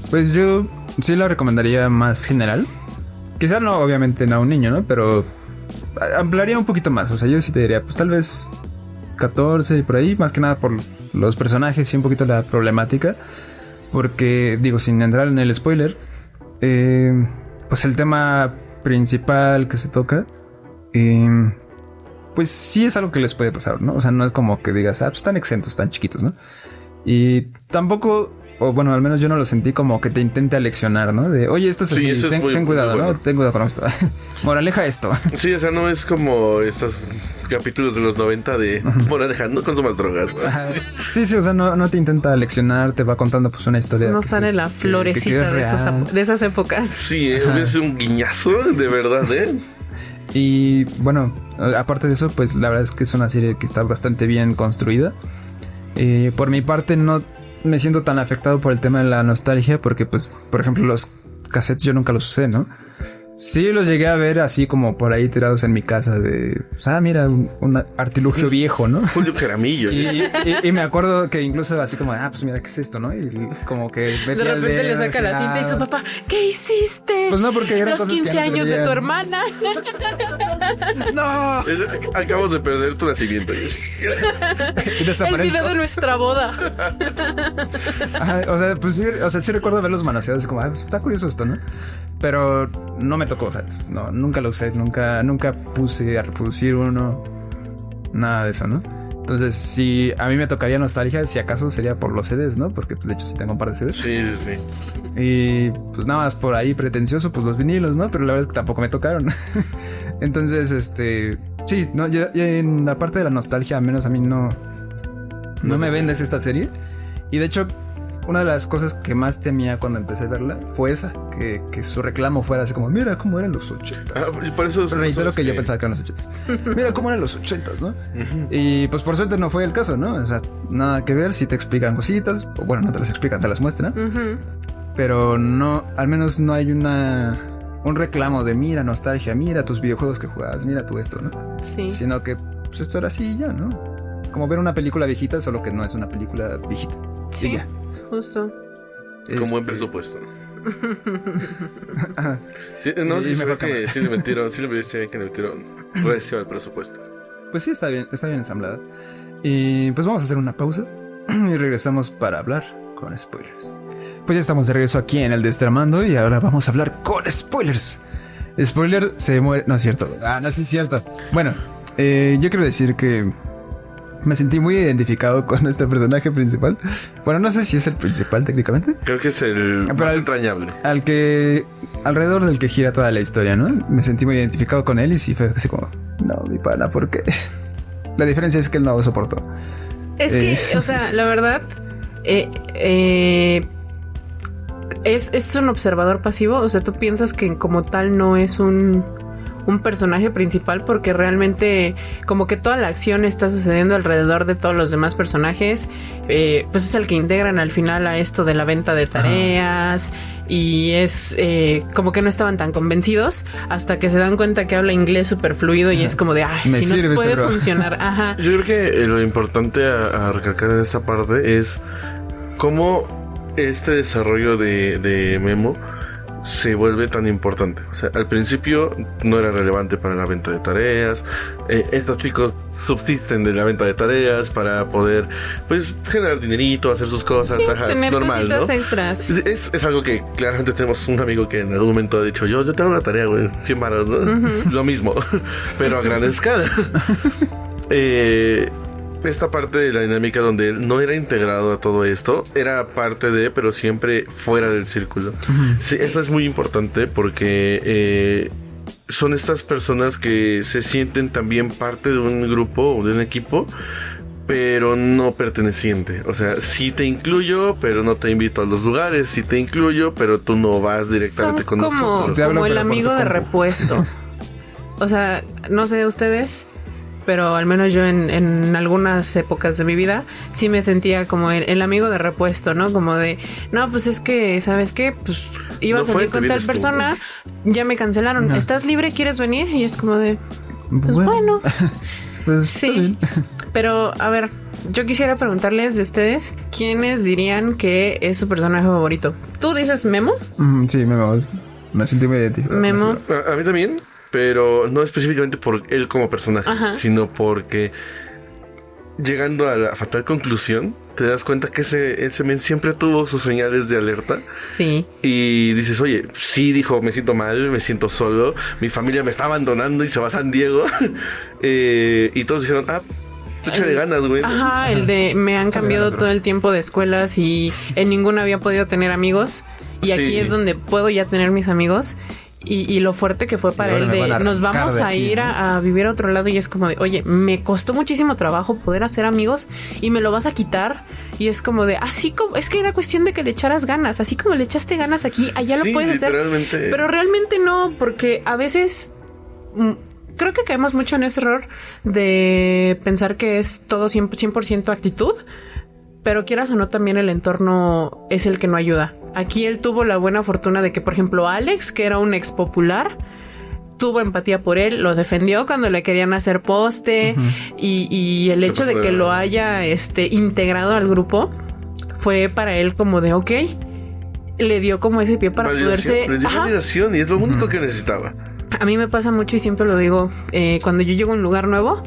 Speaker 1: Pues yo sí la recomendaría más general. Quizás no, obviamente no a un niño, ¿no? Pero ampliaría un poquito más. O sea, yo sí te diría, pues tal vez 14 y por ahí. Más que nada por los personajes y un poquito la problemática. Porque, digo, sin entrar en el spoiler, pues el tema principal que se toca, pues sí es algo que les puede pasar, ¿no? O sea, no es como que digas, pues están exentos, están chiquitos, ¿no? Y tampoco, o bueno, al menos yo no lo sentí como que te intente aleccionar, ¿no? De, oye, esto es así,
Speaker 3: sí,
Speaker 1: ten cuidado,
Speaker 3: bueno.
Speaker 1: ¿no? Ten cuidado con esto. Moraleja esto.
Speaker 3: Sí, o sea, no es como esos capítulos de los 90 de moraleja, no consumas drogas, ¿no?
Speaker 1: Sí, o sea, no te intenta leccionar, te va contando pues una historia.
Speaker 2: No sale la florecita de esas épocas.
Speaker 3: Sí, es un guiñazo, de verdad, ¿eh?
Speaker 1: Y bueno, aparte de eso, pues la verdad es que es una serie que está bastante bien construida. Por mi parte no me siento tan afectado por el tema de la nostalgia porque pues, por ejemplo, los cassettes yo nunca los usé, ¿no? Sí los llegué a ver así como por ahí tirados en mi casa de... mira, un artilugio viejo, ¿no?
Speaker 3: Julio Jaramillo.
Speaker 1: y me acuerdo que incluso así como... pues mira, ¿qué es esto, no? Y como que...
Speaker 2: De repente le saca la cinta y su papá... ¿Qué hiciste?
Speaker 1: Pues no, porque eran
Speaker 2: los
Speaker 1: cosas
Speaker 2: 15
Speaker 1: que
Speaker 2: años de tu hermana.
Speaker 1: ¡No!
Speaker 3: Acabamos de perder tu nacimiento.
Speaker 2: El video de nuestra boda.
Speaker 1: O sea, pues sí recuerdo verlos manoseados. Como, pues está curioso esto, ¿no? Pero no me tocó, o sea, no, nunca lo usé, nunca puse a reproducir uno, nada de eso, ¿no? Entonces, si a mí me tocaría nostalgia, si acaso sería por los CDs, ¿no? Porque pues, de hecho sí tengo un par de CDs.
Speaker 3: Sí.
Speaker 1: Y pues nada más por ahí pretencioso, pues los vinilos, ¿no? Pero la verdad es que tampoco me tocaron. Entonces, sí, no, yo en la parte de la nostalgia, al menos a mí no me vendes esta serie. Y de hecho, una de las cosas que más temía cuando empecé a verla fue esa, que su reclamo fuera así como, mira cómo eran los 80s.
Speaker 3: Por eso
Speaker 1: reitero que yo pensaba que eran los 80s. Mira cómo eran los 80s, ¿no? Y pues por suerte no fue el caso, ¿no? O sea, nada que ver, si te explican cositas, o bueno, no te las explican, te las muestran. Pero no, al menos no hay un reclamo de mira nostalgia, mira tus videojuegos que jugabas, mira tú esto, ¿no?
Speaker 2: Sí.
Speaker 1: Sino que pues esto era así y ya, ¿no? Como ver una película viejita, solo que no es una película viejita.
Speaker 2: Sí, justo.
Speaker 3: Con buen presupuesto. Sí, no, sí, se ve que sí le metieron recio al presupuesto.
Speaker 1: Pues sí, está bien ensamblada. Y pues vamos a hacer una pausa y regresamos para hablar con spoilers. Pues ya estamos de regreso aquí en el Destramando y ahora vamos a hablar con spoilers. Spoiler se muere... No es cierto. No es cierto. Bueno, yo quiero decir que me sentí muy identificado con este personaje principal. Bueno, no sé si es el principal técnicamente.
Speaker 3: Creo que es el más entrañable.
Speaker 1: Alrededor del que gira toda la historia, ¿no? Me sentí muy identificado con él y sí fue así como... No, mi pana, ¿por qué? La diferencia es que él no lo soportó.
Speaker 2: Es que, o sea, la verdad... Es un observador pasivo. O sea, tú piensas que como tal no es un personaje principal, porque realmente como que toda la acción está sucediendo alrededor de todos los demás personajes. Pues es el que integran al final a esto de la venta de tareas. Y es como que no estaban tan convencidos hasta que se dan cuenta que habla inglés súper fluido. Y es como de, ay, si nos puede funcionar. Ajá.
Speaker 3: Yo creo que lo importante a recalcar en esta parte es cómo este desarrollo de Memo se vuelve tan importante. O sea, al principio no era relevante para la venta de tareas. Estos chicos subsisten de la venta de tareas para poder, pues, generar dinerito, hacer sus cosas.
Speaker 2: Sí, tener normal, cositas, ¿no? Extras.
Speaker 3: Es algo que claramente tenemos un amigo que en algún momento ha dicho, yo te hago una tarea, güey, 100 baros, ¿no? Lo mismo, pero a gran escala. Esta parte de la dinámica donde él no era integrado a todo esto, era parte de, pero siempre fuera del círculo. Sí, eso es muy importante porque son estas personas que se sienten también parte de un grupo o de un equipo, pero no perteneciente. O sea, sí te incluyo, pero no te invito a los lugares. Sí te incluyo, pero tú no vas directamente con nosotros.
Speaker 2: Como el amigo de repuesto. O sea, no sé ustedes, pero al menos yo en algunas épocas de mi vida sí me sentía como el amigo de repuesto, ¿no? Como de, no, pues es que, ¿sabes qué? Pues iba a salir con tal persona, ya me cancelaron. ¿Estás libre? ¿Quieres venir? Y es como de, pues bueno.
Speaker 1: Pues
Speaker 2: sí. Pero, a ver, yo quisiera preguntarles de ustedes, ¿quiénes dirían que es su personaje favorito? ¿Tú dices Memo?
Speaker 1: Sí, Memo. Me sentí muy identificado.
Speaker 2: Memo.
Speaker 3: A mí también. Pero no específicamente por él como personaje, sino porque llegando a la fatal conclusión, te das cuenta que ese men siempre tuvo sus señales de alerta.
Speaker 2: Sí.
Speaker 3: Y dices, oye, sí, dijo, me siento mal, me siento solo, mi familia me está abandonando y se va a San Diego. Y todos dijeron, échale ganas, güey.
Speaker 2: Ajá, el de me han cambiado todo el tiempo de escuelas y en ninguna había podido tener amigos. Y aquí es donde puedo ya tener mis amigos. Y lo fuerte que fue para él de nos vamos a ir a vivir a otro lado, y es como de, oye, me costó muchísimo trabajo poder hacer amigos y me lo vas a quitar. Y es como de, así como, es que era cuestión de que le echaras ganas, así como le echaste ganas aquí, allá lo puedes hacer. Pero realmente no, porque a veces creo que caemos mucho en ese error de pensar que es todo 100% actitud. Pero quieras o no, también el entorno es el que no ayuda. Aquí él tuvo la buena fortuna de que, por ejemplo, Alex, que era un ex popular, tuvo empatía por él, lo defendió cuando le querían hacer poste. Y el hecho de que lo haya integrado al grupo fue para él como de, ok, le dio como ese pie para poderse...
Speaker 3: Le dio validación y es lo único que necesitaba.
Speaker 2: A mí me pasa mucho y siempre lo digo, cuando yo llego a un lugar nuevo,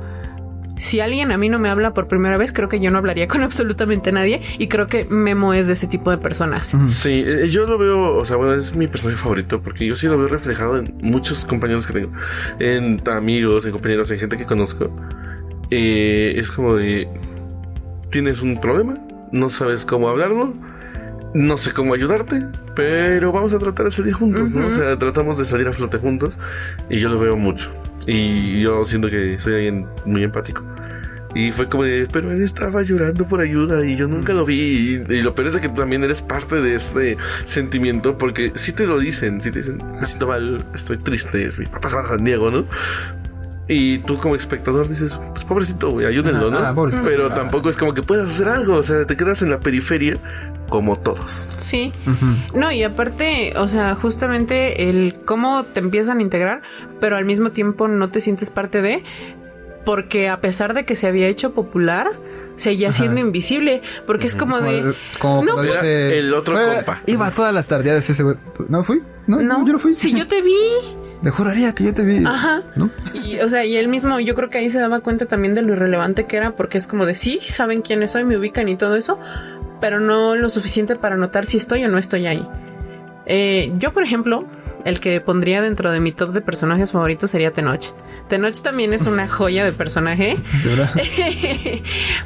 Speaker 2: si alguien a mí no me habla por primera vez, creo que yo no hablaría con absolutamente nadie. Y creo que Memo es de ese tipo de personas.
Speaker 3: Sí, yo lo veo, o sea, bueno, es mi personaje favorito porque yo sí lo veo reflejado en muchos compañeros que tengo, en amigos, en compañeros, en gente que conozco. Es como de, tienes un problema, no sabes cómo hablarlo, no sé cómo ayudarte, pero vamos a tratar de salir juntos, ¿no? O sea, tratamos de salir a flote juntos y yo lo veo mucho. Y yo siento que soy alguien muy empático. Y fue como de, pero él estaba llorando por ayuda y yo nunca lo vi. Y lo peor es de que tú también eres parte de este sentimiento, porque si te lo dicen, si te dicen, me siento mal, estoy triste, mi papá se va a San Diego, ¿no? Y tú como espectador dices, pues pobrecito, güey, ayúdenlo, ¿no? Pobrecito. Pero tampoco es como que puedas hacer algo, o sea, te quedas en la periferia como todos.
Speaker 2: Sí. No, y aparte, o sea, justamente el cómo te empiezan a integrar, pero al mismo tiempo no te sientes parte de, porque a pesar de que se había hecho popular, seguía siendo invisible, porque es como de...
Speaker 1: no,
Speaker 3: dice, el otro compa.
Speaker 1: Iba todas las tardeadas ese güey. ¿No fui? No, yo no fui.
Speaker 2: Sí, yo te vi.
Speaker 1: Te juraría que yo te vi.
Speaker 2: Ajá.
Speaker 1: ¿No?
Speaker 2: Y, o sea, y él mismo, yo creo que ahí se daba cuenta también de lo irrelevante que era, porque es como de sí, saben quiénes soy, me ubican y todo eso, pero no lo suficiente para notar si estoy o no estoy ahí. Yo, por ejemplo, el que pondría dentro de mi top de personajes favoritos sería Tenoch. Tenoch también es una joya de personaje.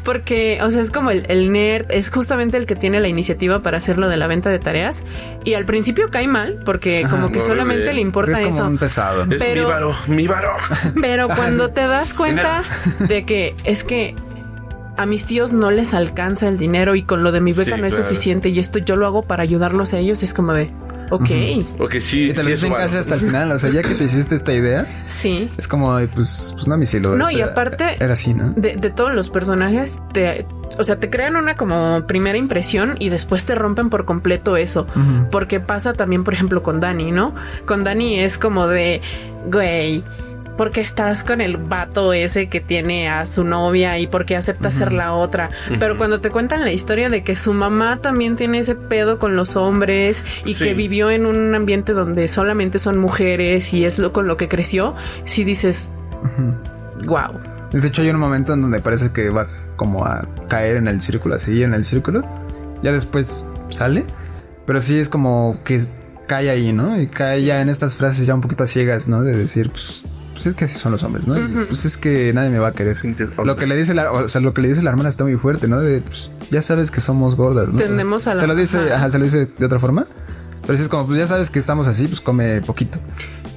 Speaker 2: Porque, o sea, es como el nerd, es justamente el que tiene la iniciativa para hacer lo de la venta de tareas. Y al principio cae mal, porque como que solamente le importa
Speaker 1: es como
Speaker 2: eso.
Speaker 1: Un pesado, ¿no?
Speaker 2: Pero,
Speaker 3: mi varo.
Speaker 2: Pero cuando te das cuenta de que es que a mis tíos no les alcanza el dinero y con lo de mi beca no es suficiente y esto yo lo hago para ayudarlos a ellos, es como de... Ok.
Speaker 3: Ok, sí.
Speaker 1: Y te lo dicen casi hasta el final. O sea, ya que te hiciste esta idea.
Speaker 2: Sí.
Speaker 1: Es como, pues no, mi cielo.
Speaker 2: No, y aparte.
Speaker 1: Era así, ¿no?
Speaker 2: De todos los personajes, o sea, te crean una como primera impresión y después te rompen por completo eso. Porque pasa también, por ejemplo, con Dani, ¿no? Con Dani es como de, güey, ¿por qué estás con el vato ese que tiene a su novia y por qué acepta ser la otra? Pero cuando te cuentan la historia de que su mamá también tiene ese pedo con los hombres y que vivió en un ambiente donde solamente son mujeres y es con lo que creció, sí dices, wow.
Speaker 1: De hecho, hay un momento en donde parece que va como a caer en el círculo, a seguir en el círculo. Ya después sale, pero sí es como que cae ahí, ¿no? Y cae ya en estas frases ya un poquito ciegas, ¿no? De decir, pues es que así son los hombres, ¿no? Pues es que nadie me va a querer. Lo que le dice lo que le dice la hermana está muy fuerte, ¿no? De, pues, ya sabes que somos gordas, ¿no?
Speaker 2: Tendemos a la...
Speaker 1: Se lo dice de otra forma. Pero sí es como, pues ya sabes que estamos así, pues come poquito.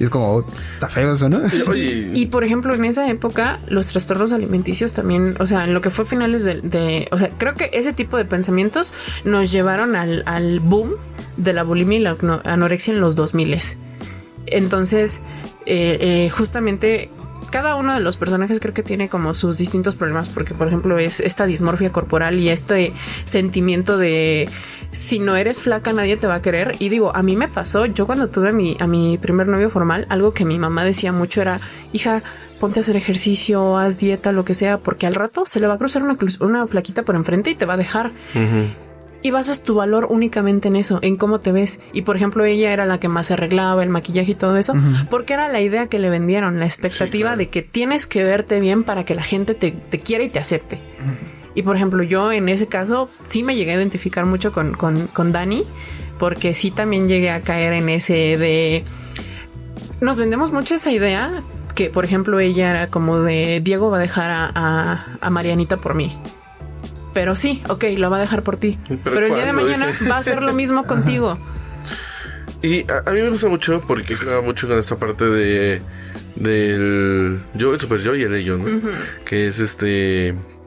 Speaker 1: Y es como, está feo eso, ¿no?
Speaker 2: Y por ejemplo, en esa época, los trastornos alimenticios también, o sea, en lo que fue finales o sea, creo que ese tipo de pensamientos nos llevaron al boom de la bulimia y la anorexia en los 2000s. Entonces, justamente cada uno de los personajes creo que tiene como sus distintos problemas, porque por ejemplo es esta dismorfia corporal y este sentimiento de si no eres flaca nadie te va a querer. Y digo, a mí me pasó, yo cuando tuve a mi primer novio formal, algo que mi mamá decía mucho era, hija, ponte a hacer ejercicio, haz dieta, lo que sea, porque al rato se le va a cruzar una flaquita por enfrente y te va a dejar. Y basas tu valor únicamente en eso, en cómo te ves. Y por ejemplo, ella era la que más se arreglaba, el maquillaje y todo eso, porque era la idea que le vendieron, la expectativa de que tienes que verte bien para que la gente te quiera y te acepte. Y por ejemplo, yo en ese caso sí me llegué a identificar mucho con Dani, porque sí también llegué a caer en ese de... Nos vendemos mucho esa idea que, por ejemplo, ella era como de Diego va a dejar a Marianita por mí. Pero sí, ok, lo va a dejar por ti. Pero el día de mañana va a hacer lo mismo contigo.
Speaker 3: Y a mí me gusta mucho porque juega mucho con esta parte del yo, el super yo y el ello, ¿no? Que es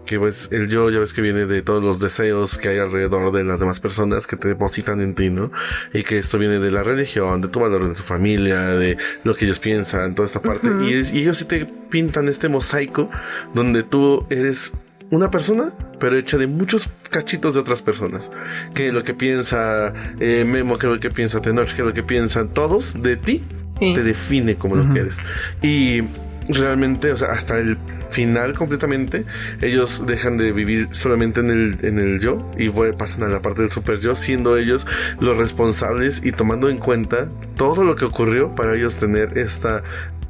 Speaker 3: que pues el yo ya ves que viene de todos los deseos que hay alrededor de las demás personas que te depositan en ti, ¿no? Y que esto viene de la religión, de tu valor, de tu familia, de lo que ellos piensan, toda esta parte. Y ellos sí te pintan este mosaico donde tú eres una persona, pero hecha de muchos cachitos de otras personas. Que lo que piensa Memo, que lo que piensa Tenoch, que lo que piensan todos de ti, te define como lo que eres. Y realmente, o sea, hasta el final completamente, ellos dejan de vivir solamente en el yo y pasan a la parte del super yo, siendo ellos los responsables y tomando en cuenta todo lo que ocurrió para ellos tener esta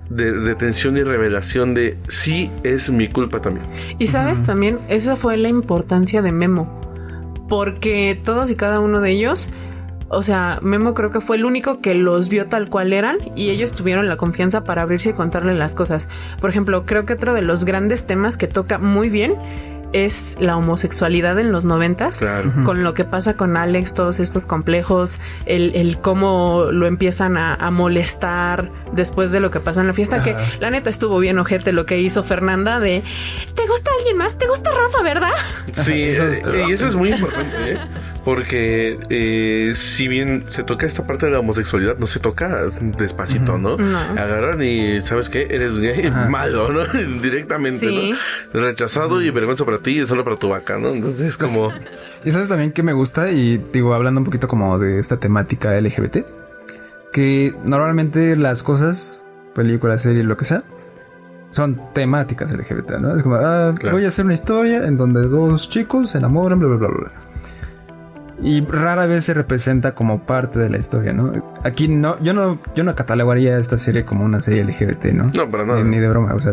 Speaker 3: de tensión y revelación de sí es mi culpa también.
Speaker 2: Y sabes también, esa fue la importancia de Memo, porque todos y cada uno de ellos, o sea, Memo creo que fue el único que los vio tal cual eran y ellos tuvieron la confianza para abrirse y contarle las cosas. Por ejemplo, creo que otro de los grandes temas que toca muy bien es la homosexualidad en los 90s,
Speaker 3: Claro.
Speaker 2: con lo que pasa con Alex, todos estos complejos, el cómo lo empiezan a molestar después de lo que pasó en la fiesta, que la neta estuvo bien ojete lo que hizo Fernanda de ¿te gusta alguien más? ¿Te gusta Rafa, verdad?
Speaker 3: Sí, y eso es muy importante, ¿eh? Porque si bien se toca esta parte de la homosexualidad, no se toca despacito, ¿no?
Speaker 2: No.
Speaker 3: Agarran y, ¿sabes qué? Eres gay, malo, ¿no? Directamente,
Speaker 2: Sí.
Speaker 3: ¿no? Rechazado y vergüenza para ti y solo para tu vaca, ¿no? Entonces es como...
Speaker 1: Y sabes también que me gusta, y digo, hablando un poquito como de esta temática LGBT, que normalmente las cosas, películas, series, lo que sea, son temáticas LGBT, ¿no? Es como,
Speaker 3: Claro.
Speaker 1: voy a hacer una historia en donde dos chicos se enamoran, bla, bla, bla, bla. Y rara vez se representa como parte de la historia, ¿no? Aquí no, yo no catalogaría esta serie como una serie LGBT, ¿no?
Speaker 3: No, para nada.
Speaker 1: Ni de broma, o sea,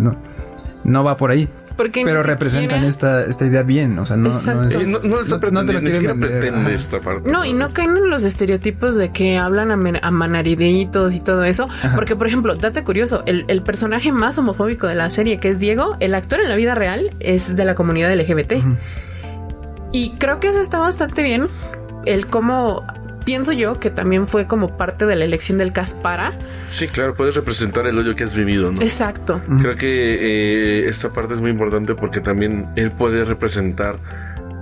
Speaker 1: no va por ahí.
Speaker 2: Porque
Speaker 1: Pero
Speaker 2: ni
Speaker 1: representan
Speaker 2: siquiera-
Speaker 1: esta idea bien, o sea, no
Speaker 2: Exacto.
Speaker 1: es...
Speaker 3: Sí, no lo está
Speaker 1: no te lo
Speaker 3: pretendiendo, ni
Speaker 1: quieren
Speaker 3: siquiera
Speaker 1: vender,
Speaker 3: pretende
Speaker 1: ajá.
Speaker 3: esta parte.
Speaker 2: No, y no caen en los estereotipos de que hablan a maneriditos y todo eso. Porque, por ejemplo, date curioso, el personaje más homofóbico de la serie, que es Diego, el actor en la vida real es de la comunidad LGBT. Y creo que eso está bastante bien. El cómo pienso yo que también fue como parte de la elección del cast para.
Speaker 3: Sí, claro, puedes representar el hoyo que has vivido, ¿no?
Speaker 2: Exacto.
Speaker 3: Creo que esta parte es muy importante porque también él puede representar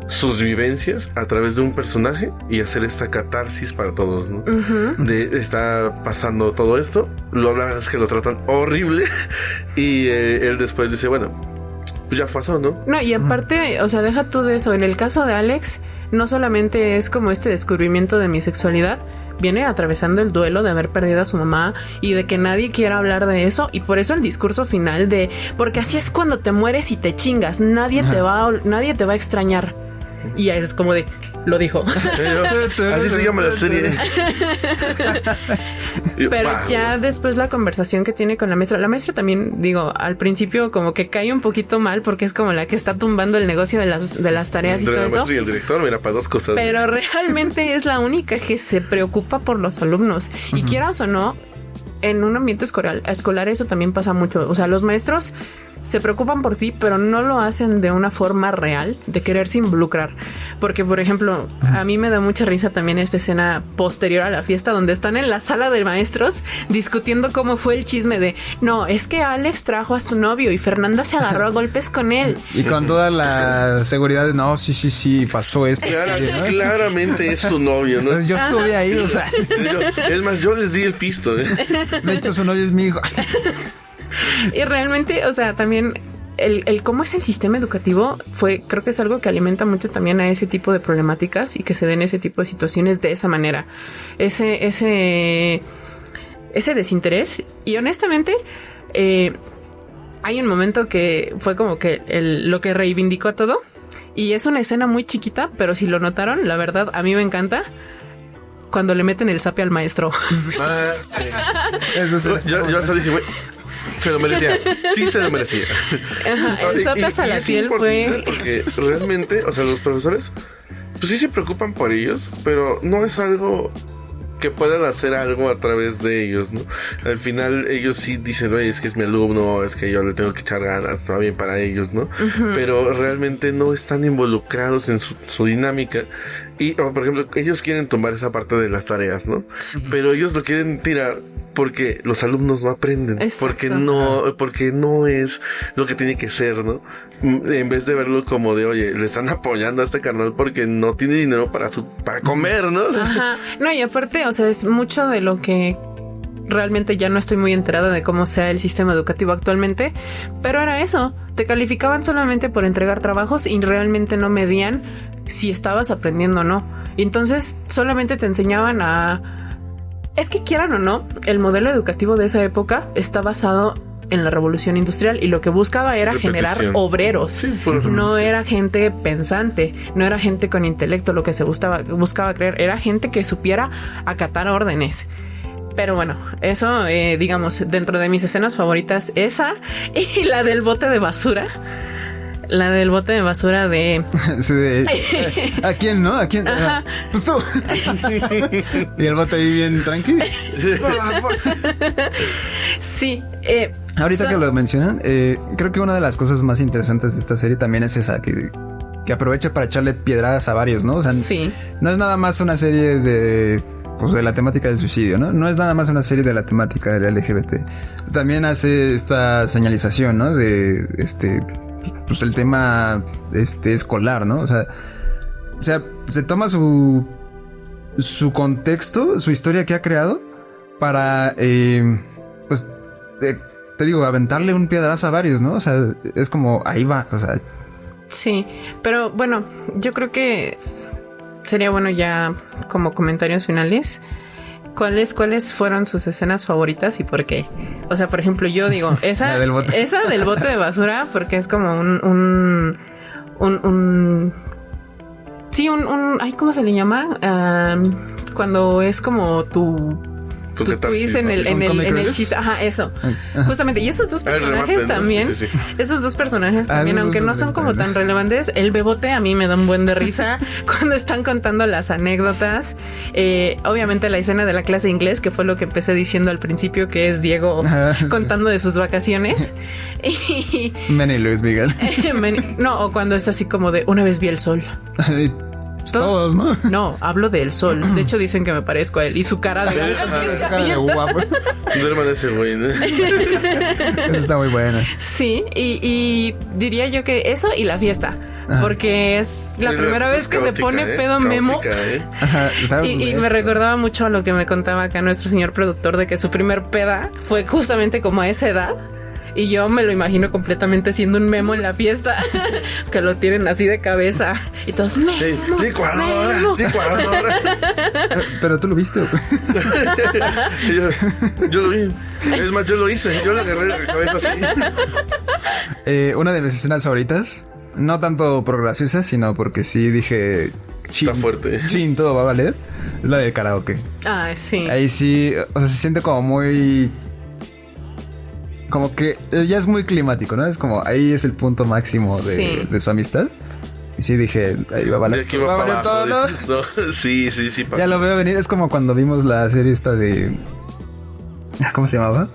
Speaker 3: sus vivencias a través de un personaje y hacer esta catarsis para todos, ¿no?
Speaker 2: Ujú.
Speaker 3: De está pasando todo esto, la verdad es que lo tratan horrible y él después dice, bueno, pues ya pasó, ¿no?
Speaker 2: No, y aparte, o sea, deja tú de eso. En el caso de Alex, no solamente es como este descubrimiento de mi sexualidad, viene atravesando el duelo de haber perdido a su mamá y de que nadie quiera hablar de eso. Y por eso el discurso final de, porque así es cuando te mueres y te chingas, nadie te va a extrañar. Y es como de, lo dijo.
Speaker 3: Así se llama la serie.
Speaker 2: Pero
Speaker 3: Wow.
Speaker 2: ya después la conversación que tiene con la maestra también, digo, al principio como que cae un poquito mal porque es como la que está tumbando el negocio de las tareas y
Speaker 3: Entre
Speaker 2: todo
Speaker 3: la
Speaker 2: eso.
Speaker 3: maestra y el director, mira, para dos cosas.
Speaker 2: Pero realmente es la única que se preocupa por los alumnos. Y quieras o no, en un ambiente escolar eso también pasa mucho. O sea, los maestros se preocupan por ti, pero no lo hacen de una forma real de quererse involucrar. Porque, por ejemplo, a mí me da mucha risa también esta escena posterior a la fiesta donde están en la sala de maestros discutiendo cómo fue el chisme de no, es que Alex trajo a su novio y Fernanda se agarró a golpes con él.
Speaker 1: Y con toda la seguridad de, no, sí, pasó esto. Sí, ¿no?
Speaker 3: Claramente es su novio, ¿no?
Speaker 1: Yo estuve ahí, o sea,
Speaker 3: Es más, yo les di el pisto, ¿eh?
Speaker 1: de hecho su novio es mi hijo.
Speaker 2: Y realmente, o sea, también el cómo es el sistema educativo creo que es algo que alimenta mucho también a ese tipo de problemáticas y que se den ese tipo de situaciones de esa manera. Ese desinterés. Y honestamente, hay un momento que fue como que lo que reivindicó a todo. Y es una escena muy chiquita, pero si lo notaron, la verdad, a mí me encanta. Cuando le meten el zape al maestro.
Speaker 1: Eso es
Speaker 3: Yo hasta dije, güey, se lo merecía. Sí, se lo merecía.
Speaker 2: Ajá, el zape a la
Speaker 3: es
Speaker 2: piel fue...
Speaker 3: importante porque realmente, o sea, los profesores, pues sí se preocupan por ellos, pero no es algo que puedan hacer algo a través de ellos, ¿no? Al final ellos sí dicen, oye, es que es mi alumno, es que yo le tengo que echar ganas, está bien para ellos, ¿no? Pero realmente no están involucrados en su dinámica. Y, por ejemplo, ellos quieren tomar esa parte de las tareas, ¿no? Pero ellos lo quieren tirar porque los alumnos no aprenden.
Speaker 2: Exacto.
Speaker 3: Porque no es lo que tiene que ser, ¿no? En vez de verlo como de, oye, le están apoyando a este carnal porque no tiene dinero para comer, ¿no?
Speaker 2: Ajá. No, y aparte, o sea, es mucho de lo que realmente ya no estoy muy enterada de cómo sea el sistema educativo actualmente, pero era eso. Te calificaban solamente por entregar trabajos y realmente no medían si estabas aprendiendo o no. Y entonces solamente te enseñaban es que quieran o no, el modelo educativo de esa época está basado en la revolución industrial y lo que buscaba era generar obreros.
Speaker 3: Sí, por
Speaker 2: no era gente pensante, no era gente con intelecto lo que se buscaba creer, era gente que supiera acatar órdenes. Pero bueno, eso, digamos, dentro de mis escenas favoritas, esa y la del bote de basura. La del bote de basura de...
Speaker 1: Sí, ¿a quién, no? ¿A quién?
Speaker 2: Ajá.
Speaker 1: Pues tú. Y el bote ahí bien tranqui.
Speaker 2: Sí.
Speaker 1: Ahorita que lo mencionan, creo que una de las cosas más interesantes de esta serie también es esa, que que aprovecha para echarle piedradas a varios, ¿no? O sea,
Speaker 2: Sí.
Speaker 1: no es nada más una serie de la temática del suicidio, ¿no? No es nada más una serie de la temática del LGBT. También hace esta señalización, ¿no? De pues el tema escolar, ¿no? O sea, se toma su contexto, su historia que ha creado para pues te digo, aventarle un piedrazo a varios, ¿no? O sea, es como ahí va, o sea,
Speaker 2: Sí, pero bueno, yo creo que sería bueno ya como comentarios finales. ¿Cuáles fueron sus escenas favoritas y por qué? O sea, por ejemplo, yo digo, esa del bote de basura, porque es como ay, ¿cómo se le llama? Cuando es como tu twist en el chiste. Ajá, eso. Justamente. Y esos dos personajes también. Sí. Esos dos personajes también, aunque no son como tan relevantes, el bebote a mí me da un buen de risa cuando están contando las anécdotas. Obviamente la escena de la clase de inglés, que fue lo que empecé diciendo al principio, que es Diego contando de sus vacaciones.
Speaker 1: Manny Luis Miguel.
Speaker 2: No, o cuando es así como de una vez vi el sol.
Speaker 1: Todos, ¿no?
Speaker 2: No, hablo del sol. De hecho, dicen que me parezco a él. Y su cara de...
Speaker 3: guapo. Duerma de ese güey, ¿no?
Speaker 1: Está muy buena.
Speaker 2: Sí, y diría yo que eso y la fiesta. Porque es la primera vez que se pone pedo Memo.
Speaker 1: Ajá,
Speaker 2: y me recordaba mucho a lo que me contaba acá nuestro señor productor, de que su primer peda fue justamente como a esa edad. Y yo me lo imagino completamente siendo un Memo en la fiesta, que lo tienen así de cabeza y todos Memo.
Speaker 1: Pero tú lo viste.
Speaker 3: yo lo vi. Es más, yo lo hice. Yo lo agarré de la cabeza así.
Speaker 1: Una de mis escenas favoritas, no tanto por graciosa, sino porque sí dije...
Speaker 3: Está fuerte.
Speaker 1: Chin, todo va a valer. Es la del karaoke.
Speaker 2: Ah, sí.
Speaker 1: Ahí sí, o sea, se siente como muy... Como que ya es muy climático, ¿no? Es como, ahí es el punto máximo de su amistad. Y sí dije, ahí va a valer,
Speaker 3: va a valer todo, ¿no? Sí.
Speaker 1: Pasa. Ya lo veo venir. Es como cuando vimos la serie esta de... ¿Cómo se llamaba?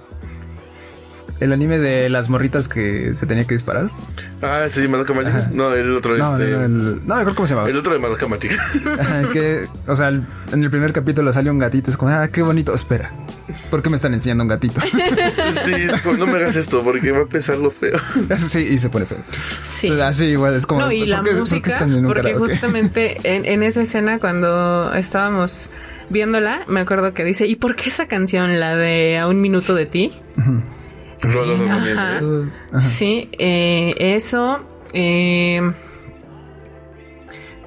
Speaker 1: El anime de las morritas que se tenía que disparar.
Speaker 3: Ah, sí, Madoka Mágica. No, el otro
Speaker 1: no, no, mejor cómo se llamaba.
Speaker 3: El otro de Madoka Mágica.
Speaker 1: Que, o sea, en el primer capítulo sale un gatito. Es como, qué bonito. Espera, ¿por qué me están enseñando un gatito?
Speaker 3: Sí, no me hagas esto porque va a pesar lo feo.
Speaker 1: Sí, y se pone feo.
Speaker 2: Sí.
Speaker 1: Entonces, así igual es como...
Speaker 2: No, y la música, porque justamente en esa escena cuando estábamos viéndola, me acuerdo que dice, ¿y por qué esa canción, la de A un minuto de ti? Ajá. Sí, eso.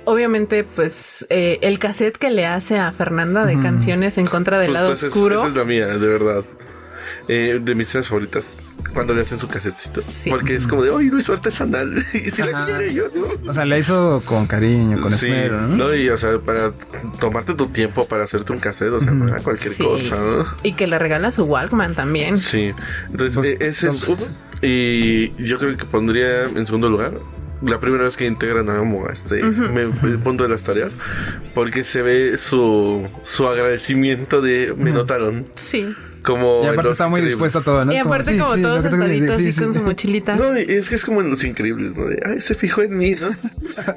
Speaker 2: Obviamente, pues el cassette que le hace a Fernanda de canciones en contra del lado oscuro.
Speaker 3: Esa es la mía, de verdad. De mis escenas favoritas. Cuando le hacen su casetcito. Sí. Porque es como de, ¡ay, lo hizo artesanal! Y si la quiere yo, ¿no?
Speaker 1: O sea, la hizo con cariño, con esmero, ¿no?
Speaker 3: No, y o sea, para tomarte tu tiempo para hacerte un cassette, o sea, para cualquier cosa, ¿no?
Speaker 2: Y que le regala su Walkman también.
Speaker 3: Sí. Entonces, ese es uno. Y yo creo que pondría en segundo lugar la primera vez que integran a Momo a el punto de las tareas, porque se ve su agradecimiento de me notaron.
Speaker 2: Sí.
Speaker 3: Como
Speaker 1: y aparte está muy dispuesto a todo, ¿no?
Speaker 2: Y aparte como todo sentadito así con su mochilita.
Speaker 3: No, es que es como en Los Increíbles, ¿no? De, ay, se fijó en mí, ¿no?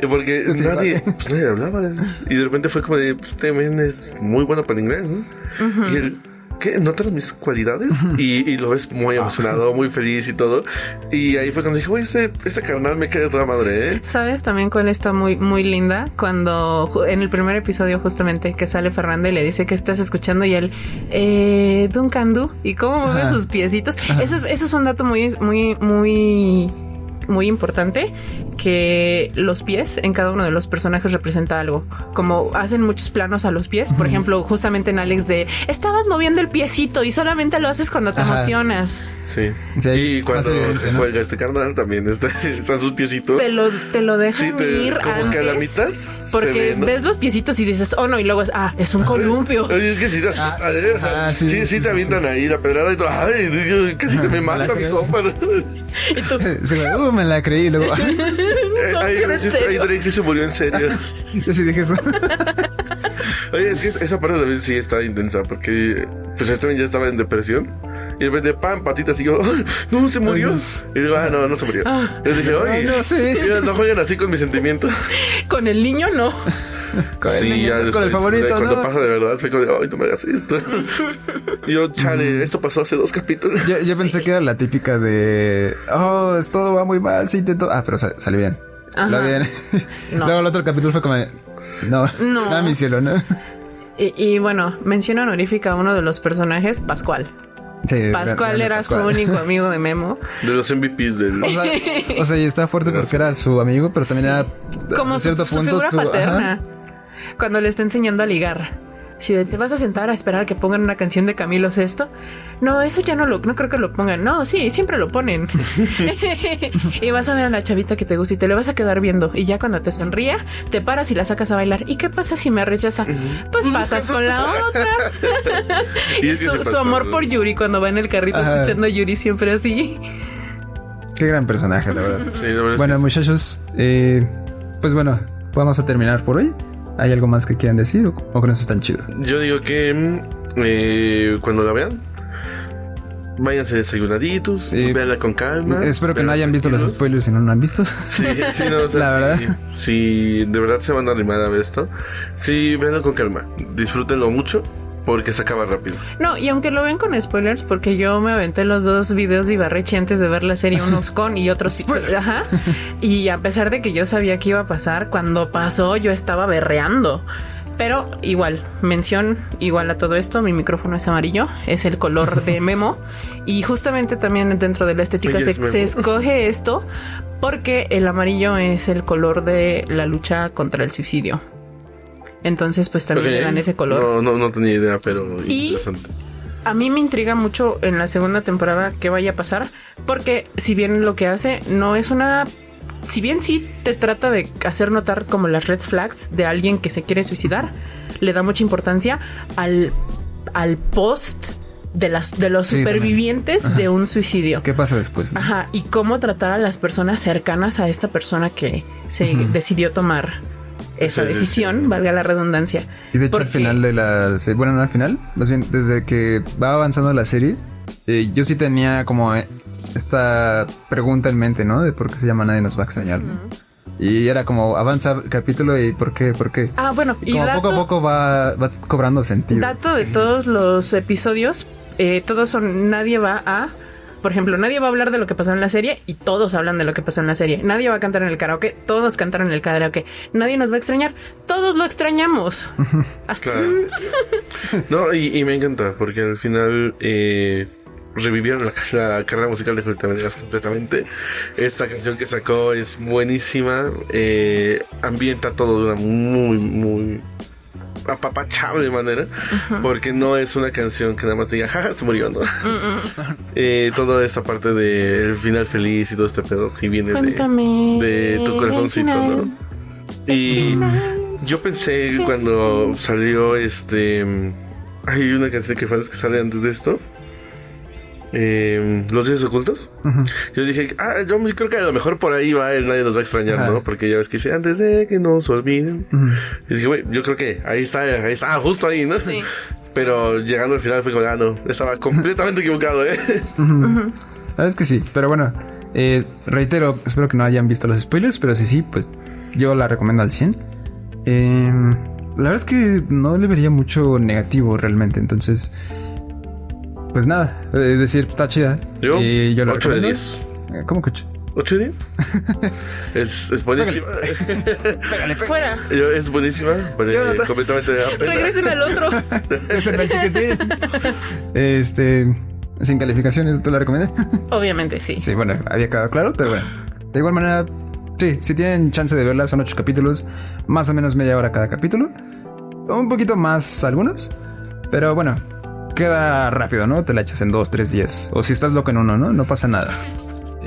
Speaker 3: Porque nadie hablaba. Y de repente fue como de, también es muy bueno para el inglés, ¿no? Y él, ¿qué? ¿Notas mis cualidades? Y lo ves muy emocionado, muy feliz y todo. Y ahí fue cuando dije, oye, este carnal me queda toda madre, ¿eh?
Speaker 2: ¿Sabes también cuál está muy, muy linda? Cuando en el primer episodio justamente que sale Fernanda y le dice que estás escuchando y él, Duncan Du, y cómo mueve sus piecitos. Eso es un dato muy, muy, muy... muy importante, que los pies en cada uno de los personajes representa algo. Como hacen muchos planos a los pies, por ejemplo, justamente en Alex de estabas moviendo el piecito y solamente lo haces cuando te emocionas.
Speaker 3: Sí. Y cuando se juega este carnal también están sus piecitos.
Speaker 2: Te lo dejan ir
Speaker 3: como
Speaker 2: antes,
Speaker 3: que a la mitad.
Speaker 2: Porque ves los piecitos y dices, oh no, y luego es un columpio.
Speaker 3: Oye, es que sí te avientan ahí la pedrada y todo. Ay, casi se me mata mi compa.
Speaker 2: Y tú
Speaker 1: me la creí luego.
Speaker 3: Ay, Drake sí se murió en serio.
Speaker 1: Yo sí dije eso.
Speaker 3: Oye, es que esa parte también sí está intensa porque pues este ya estaba en depresión. Y de repente, pam, patitas. Y yo, ¡ay, no, se murió!
Speaker 1: Ay,
Speaker 3: Y digo, no se murió. Yo dije, oye,
Speaker 1: no, sí.
Speaker 3: no jueguen así con mis sentimientos.
Speaker 2: Con el niño no.
Speaker 1: Con el niño,
Speaker 3: ya
Speaker 1: con
Speaker 3: después,
Speaker 1: el favorito,
Speaker 3: cuando
Speaker 1: ¿no?
Speaker 3: pasa de verdad, fue como de, ay, no me hagas esto. Y yo, chale, esto pasó hace 2 capítulos.
Speaker 1: Yo pensé que era la típica de... Oh, todo va muy mal, sí intento... Ah, pero salió bien.
Speaker 2: Ajá.
Speaker 1: Lo bien.
Speaker 2: No.
Speaker 1: Luego el otro capítulo fue como... No,
Speaker 2: No.
Speaker 1: mi cielo, ¿no?
Speaker 2: Y bueno, mención honorífica a uno de los personajes, Pascual.
Speaker 1: Sí,
Speaker 2: Pascual
Speaker 1: grande
Speaker 2: era
Speaker 1: Pascual.
Speaker 2: su único amigo de Memo.
Speaker 3: De los MVPs del...
Speaker 1: O sea, y está fuerte porque era su amigo, pero también era...
Speaker 2: Como
Speaker 1: a cierto
Speaker 2: su
Speaker 1: punto,
Speaker 2: figura paterna.
Speaker 1: Ajá.
Speaker 2: Cuando le está enseñando a ligar. Si te vas a sentar a esperar a que pongan una canción de Camilo Sesto. No, eso ya no creo que lo pongan. No, sí, siempre lo ponen. Y vas a ver a la chavita que te gusta y te le vas a quedar viendo. Y ya cuando te sonría, te paras y la sacas a bailar. ¿Y qué pasa si me rechaza? Pues pasas con la otra.
Speaker 3: Y es que se
Speaker 2: Su
Speaker 3: pasó,
Speaker 2: amor
Speaker 3: ¿no?
Speaker 2: por Yuri cuando va en el carrito
Speaker 1: Ajá.
Speaker 2: escuchando a Yuri siempre así.
Speaker 1: Qué gran personaje, la verdad.
Speaker 3: Sí, la verdad es
Speaker 1: Bueno,
Speaker 3: que sí.
Speaker 1: muchachos, pues bueno, vamos a terminar por hoy. ¿Hay algo más que quieran decir o con eso están chido?
Speaker 3: Yo digo que cuando la vean, váyanse desayunaditos,
Speaker 1: Sí.
Speaker 3: véanla con calma.
Speaker 1: Espero que no
Speaker 3: véanla
Speaker 1: hayan visto los
Speaker 3: tranquilos.
Speaker 1: spoilers si no lo han visto.
Speaker 3: Sí, sí, no, o sea,
Speaker 1: La verdad.
Speaker 3: Si de verdad se van a animar a ver esto, sí, véanlo con calma, disfrútenlo mucho, porque se acaba rápido.
Speaker 2: No, y aunque lo ven con spoilers, porque yo me aventé los 2 videos de Ibarreche antes de ver la serie, unos con y otros sin. Ajá. Y a pesar de que yo sabía que iba a pasar, cuando pasó yo estaba berreando. Pero igual, mención igual a todo esto, mi micrófono es amarillo, es el color de Memo. Y justamente también dentro de la estética
Speaker 3: Oye, es Memo.
Speaker 2: se escoge esto porque el amarillo es el color de la lucha contra el suicidio. Entonces, pues también
Speaker 3: Ok.
Speaker 2: le dan ese color.
Speaker 3: No tenía idea, pero
Speaker 2: Y-
Speaker 3: interesante.
Speaker 2: A mí me intriga mucho en la segunda temporada qué vaya a pasar, porque si bien lo que hace no es una... Si bien sí te trata de hacer notar como las red flags de alguien que se quiere suicidar, le da mucha importancia al post de los
Speaker 1: Sí,
Speaker 2: supervivientes
Speaker 1: también.
Speaker 2: de un suicidio.
Speaker 1: ¿Qué pasa después?
Speaker 2: Ajá, y cómo tratar a las personas cercanas a esta persona que se decidió tomar esa
Speaker 3: Sí, sí,
Speaker 2: decisión,
Speaker 3: sí.
Speaker 2: valga la redundancia.
Speaker 1: Y de hecho al
Speaker 2: Porque-
Speaker 1: final de la serie, bueno, no al final, más bien desde que va avanzando la serie, yo sí tenía como esta pregunta en mente, ¿no? De por qué se llama Nadie nos va a extrañar, ¿no? Y era como avanza el capítulo y ¿por qué? ¿Por qué?
Speaker 2: Ah, bueno,
Speaker 1: Y como poco a poco va cobrando sentido.
Speaker 2: Dato de todos los episodios, todos son, nadie va a, por ejemplo, nadie va a hablar de lo que pasó en la serie y todos hablan de lo que pasó en la serie. Nadie va a cantar en el karaoke, todos cantaron en el karaoke. Nadie nos va a extrañar, todos lo extrañamos. Hasta
Speaker 3: Claro. No, y me encanta, porque al final revivieron la carrera musical de Julieta Venegas completamente. Esta canción que sacó es buenísima, ambienta todo de una muy apapachable manera, porque no es una canción que nada más te diga, jaja, se murió, ¿no? Toda esta parte del final feliz y todo este pedo sí viene
Speaker 2: Cuéntame
Speaker 3: de tu corazoncito,
Speaker 2: el
Speaker 3: ¿no?
Speaker 2: final.
Speaker 3: Y yo pensé cuando salió hay una canción que sale antes de esto, Los Dioses Ocultos.
Speaker 1: Ujú.
Speaker 3: Yo dije, yo creo que a lo mejor por ahí va el Nadie nos va a extrañar,
Speaker 1: Ajá.
Speaker 3: ¿no? Porque ya ves que dice, antes de que nos olviden.
Speaker 1: Ujú.
Speaker 3: Y dije, güey, yo creo que ahí está, justo ahí, ¿no?
Speaker 2: Sí.
Speaker 3: Pero llegando al final fue como, no, estaba completamente equivocado, ¿eh?
Speaker 1: La verdad es que sí, pero bueno, reitero, espero que no hayan visto los spoilers, pero sí, pues yo la recomiendo al 100. La verdad es que no le vería mucho negativo realmente, entonces, pues nada, decir, está chida.
Speaker 3: Yo,
Speaker 1: Y yo la
Speaker 3: 8 de
Speaker 1: recomiendo.
Speaker 3: 10.
Speaker 1: ¿Cómo que 8?
Speaker 3: 8 de 10. Es buenísima.
Speaker 2: Fuera,
Speaker 3: Es buenísima.
Speaker 1: Jonathan.
Speaker 3: Completamente de pena.
Speaker 2: regresen al otro.
Speaker 1: Sin calificaciones, ¿tú la recomiendas?
Speaker 2: Obviamente sí.
Speaker 1: Sí, bueno, había quedado claro, pero bueno. De igual manera, sí, si tienen chance de verla, son 8 capítulos, más o menos media hora cada capítulo. Un poquito más algunos, pero bueno, queda rápido, ¿no? Te la echas en 2-3 días. O si estás loco en uno, ¿no? No pasa nada.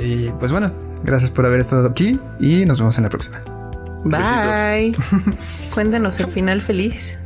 Speaker 1: Y pues bueno, gracias por haber estado aquí y nos vemos en la próxima.
Speaker 2: Bye. Cuéntanos el final feliz.